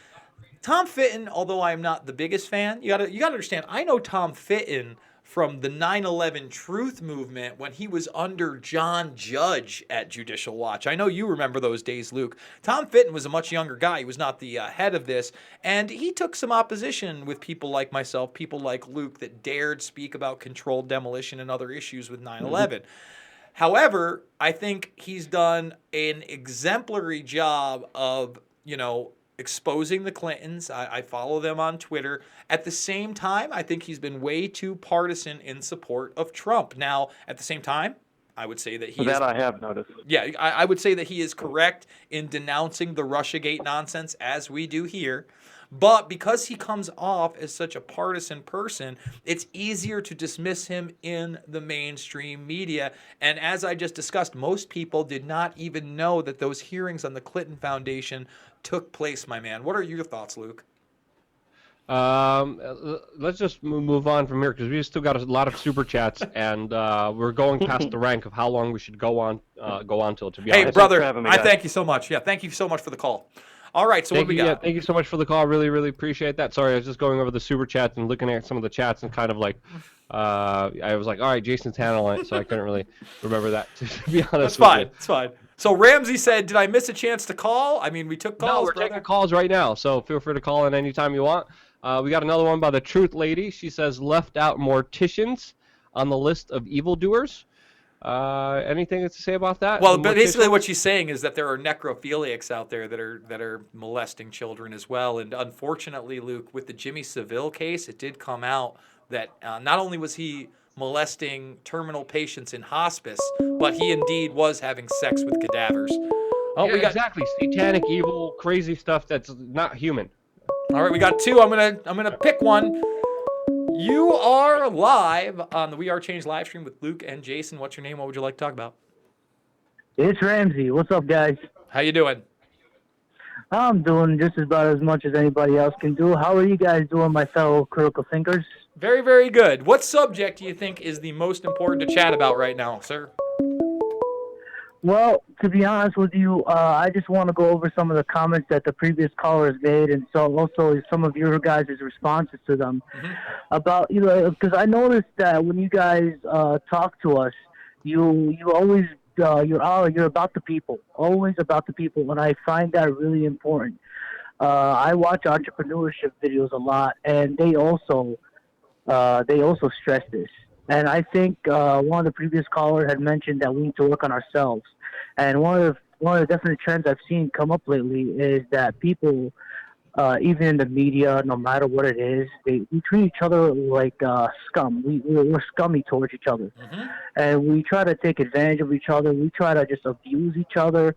Tom Fitton, although I am not the biggest fan, you gotta understand, I know Tom Fitton from the 9/11 Truth movement when he was under John Judge at Judicial Watch. I know you remember those days, Luke. Tom Fitton was a much younger guy. He was not the head of this, and he took some opposition with people like myself, people like Luke, that dared speak about controlled demolition and other issues with 9/11. However, I think he's done an exemplary job of, exposing the Clintons. I follow them on Twitter. At the same time, I think he's been way too partisan in support of Trump. Now, at the same time, I would say that I have noticed. Yeah, I would say that he is correct in denouncing the Russiagate nonsense, as we do here. But because he comes off as such a partisan person, it's easier to dismiss him in the mainstream media. And as I just discussed, most people did not even know that those hearings on the Clinton Foundation took place, my man. What are your thoughts, Luke? Let's just move on from here, because we still got a lot of super chats, and we're going past the rank of how long we should go on till. To be honest, hey brother, I thank you so much. Yeah, thank you so much for the call. All right, so what we got? Yeah, thank you so much for the call. Really, really appreciate that. Sorry, I was just going over the super chats and looking at some of the chats and kind of like, I was like, all right, Jason's handling it, so I couldn't really remember that, to be honest. That's fine. It's fine. So Ramsey said, did I miss a chance to call? I mean, we took calls, No, we're brother. taking calls right now, so feel free to call in anytime you want. We got another one by the Truth Lady. She says, left out morticians on the list of evildoers. Anything to say about that? Well, but basically what she's saying is that there are necrophiliacs out there that are molesting children as well. And unfortunately, Luke, with the Jimmy Seville case, it did come out that not only was he molesting terminal patients in hospice, but he indeed was having sex with cadavers. Oh, yeah, exactly. Satanic, evil, crazy stuff that's not human. All right, we got two. I'm gonna pick one. You are live on the WeAreChange live stream with Luke and Jason. What's your name? What would you like to talk about? It's Ramsey. What's up, guys? How you doing? I'm doing just about as much as anybody else can do. How are you guys doing, my fellow critical thinkers? Very, very good. What subject do you think is the most important to chat about right now, sir? Well, to be honest with you, I just want to go over some of the comments that the previous callers made, and so also some of your guys' responses to them. About, because I noticed that when you guys talk to us, you always you're about the people, always about the people, and I find that really important. I watch entrepreneurship videos a lot, and they also stress this. And I think one of the previous callers had mentioned that we need to work on ourselves. And one of the definite trends I've seen come up lately is that people, even in the media, no matter what it is, we treat each other like scum. We're scummy towards each other. And we try to take advantage of each other. We try to just abuse each other,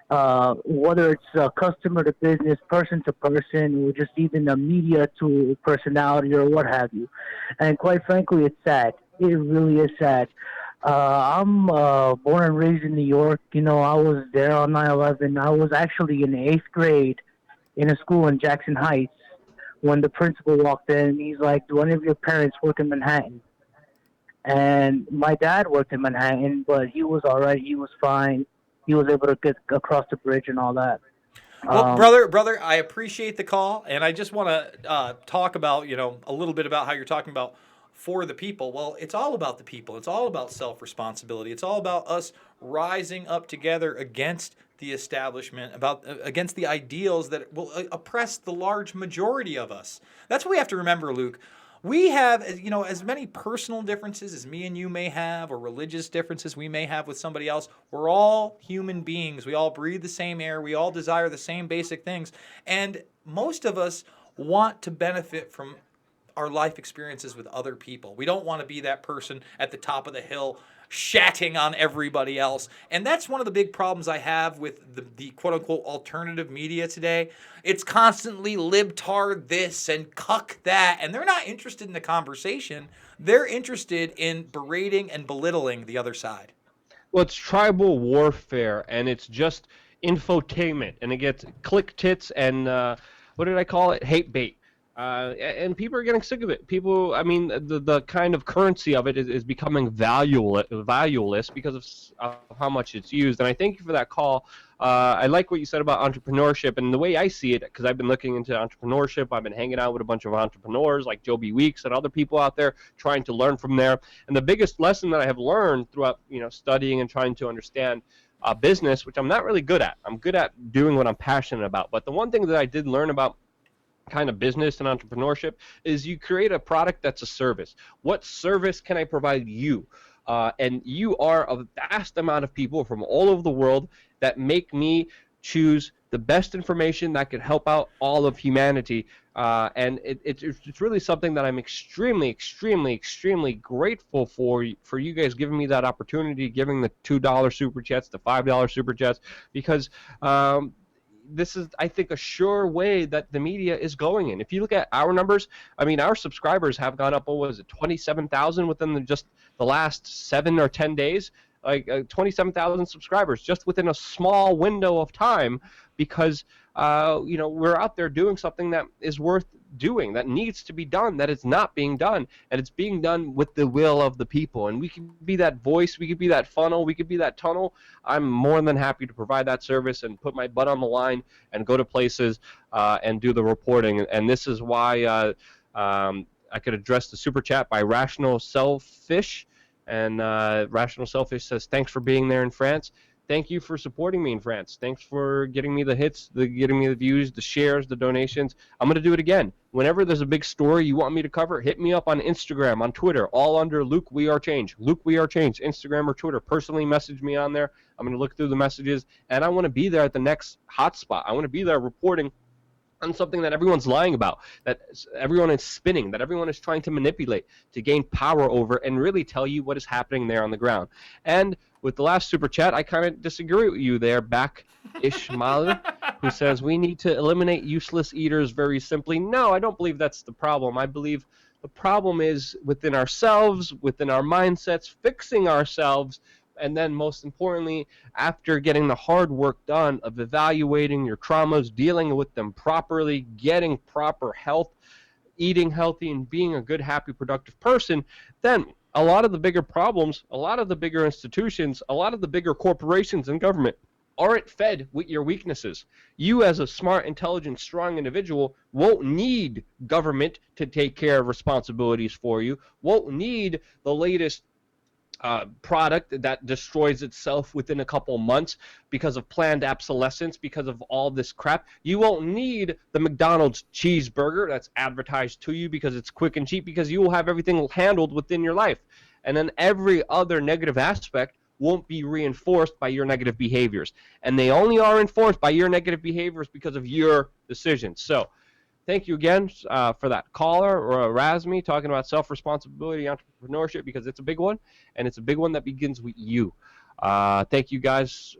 whether it's customer to business, person to person, or just even the media to personality or what have you. And quite frankly, it's sad. It really is sad. I'm born and raised in New York. I was there on 9/11. I was actually in 8th grade in a school in Jackson Heights when the principal walked in. And he's like, do any of your parents work in Manhattan? And my dad worked in Manhattan, but he was all right. He was fine. He was able to get across the bridge and all that. Well, brother, I appreciate the call, and I just want to talk about, a little bit about how you're talking about for the people. Well, it's all about the people. It's all about self-responsibility. It's all about us rising up together against the establishment, against the ideals that will oppress the large majority of us. That's what we have to remember, Luke. We have, as many personal differences as me and you may have, or religious differences we may have with somebody else. We're all human beings. We all breathe the same air. We all desire the same basic things. And most of us want to benefit from our life experiences with other people. We don't want to be that person at the top of the hill shatting on everybody else. And that's one of the big problems I have with the quote-unquote alternative media today. It's constantly libtard this and cuck that, and they're not interested in the conversation. They're interested in berating and belittling the other side. Well, it's tribal warfare, and it's just infotainment, and it gets click tits and, what did I call it? Hate bait. And people are getting sick of it. People, the kind of currency of it is becoming valueless because of how much it's used. And I thank you for that call. I like what you said about entrepreneurship, and the way I see it, because I've been looking into entrepreneurship. I've been hanging out with a bunch of entrepreneurs like Joby Weeks and other people out there trying to learn from there. And the biggest lesson that I have learned throughout, studying and trying to understand business, which I'm not really good at. I'm good at doing what I'm passionate about. But the one thing that I did learn about kind of business and entrepreneurship is you create a product that's a service. What service can I provide you? And you are a vast amount of people from all over the world that make me choose the best information that could help out all of humanity. And it's really something that I'm extremely, extremely, extremely grateful for you guys giving me that opportunity, giving the $2 super chats, the $5 super chats, because this is, I think, a sure way that the media is going in. If you look at our numbers, our subscribers have gone up, 27,000 within just the last 7 or 10 days. Like 27,000 subscribers just within a small window of time, because we're out there doing something that is worth doing, that needs to be done, that is not being done, and it's being done with the will of the people. And we can be that voice, we could be that funnel, we could be that tunnel. I'm more than happy to provide that service and put my butt on the line and go to places and do the reporting. And this is why I could address the super chat by Rational Selfish. And Rational Selfish says, thanks for being there in France. thank you for supporting me in France. Thanks for getting me the hits, getting me the views, the shares, the donations. I'm going to do it again. Whenever there's a big story you want me to cover, hit me up on Instagram, on Twitter, all under Luke WeAreChange. Luke WeAreChange, Instagram or Twitter. Personally message me on there. I'm going to look through the messages, and I want to be there at the next hotspot. I want to be there reporting on something that everyone's lying about, that everyone is spinning, that everyone is trying to manipulate to gain power over, and really tell you what is happening there on the ground. And with the last super chat, I kind of disagree with you there, Ishmael, who says we need to eliminate useless eaters very simply. No, I don't believe that's the problem. I believe the problem is within ourselves, within our mindsets, fixing ourselves, and then most importantly, after getting the hard work done of evaluating your traumas, dealing with them properly, getting proper health, eating healthy, and being a good, happy, productive person, then a lot of the bigger problems, a lot of the bigger institutions, a lot of the bigger corporations and government aren't fed with your weaknesses. You as a smart, intelligent, strong individual won't need government to take care of responsibilities for you, won't need the latest product that destroys itself within a couple months because of planned obsolescence, because of all this crap. You won't need the McDonald's cheeseburger that's advertised to you because it's quick and cheap, because you will have everything handled within your life. And then every other negative aspect won't be reinforced by your negative behaviors. And they only are enforced by your negative behaviors because of your decisions. So thank you again for that caller, or Razmi, talking about self-responsibility, entrepreneurship, because it's a big one, and it's a big one that begins with you. Thank you guys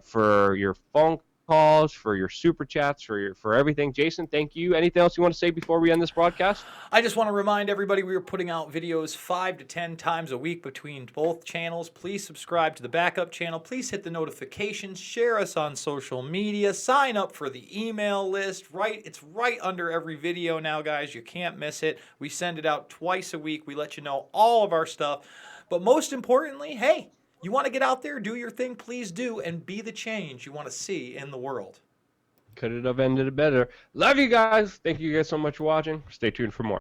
for your phone calls, for your super chats, for everything. Jason, thank you. Anything else you want to say before we end this broadcast? I just want to remind everybody we are putting out videos 5 to 10 times a week between both channels. Please subscribe to the backup channel. Please hit the notifications. Share us on social media. Sign up for the email list. It's right under every video now, guys. You can't miss it. We send it out twice a week. We let you know all of our stuff. But most importantly, hey, you want to get out there, do your thing, please do, and be the change you want to see in the world. Couldn't have ended it better. Love you guys. Thank you guys so much for watching. Stay tuned for more.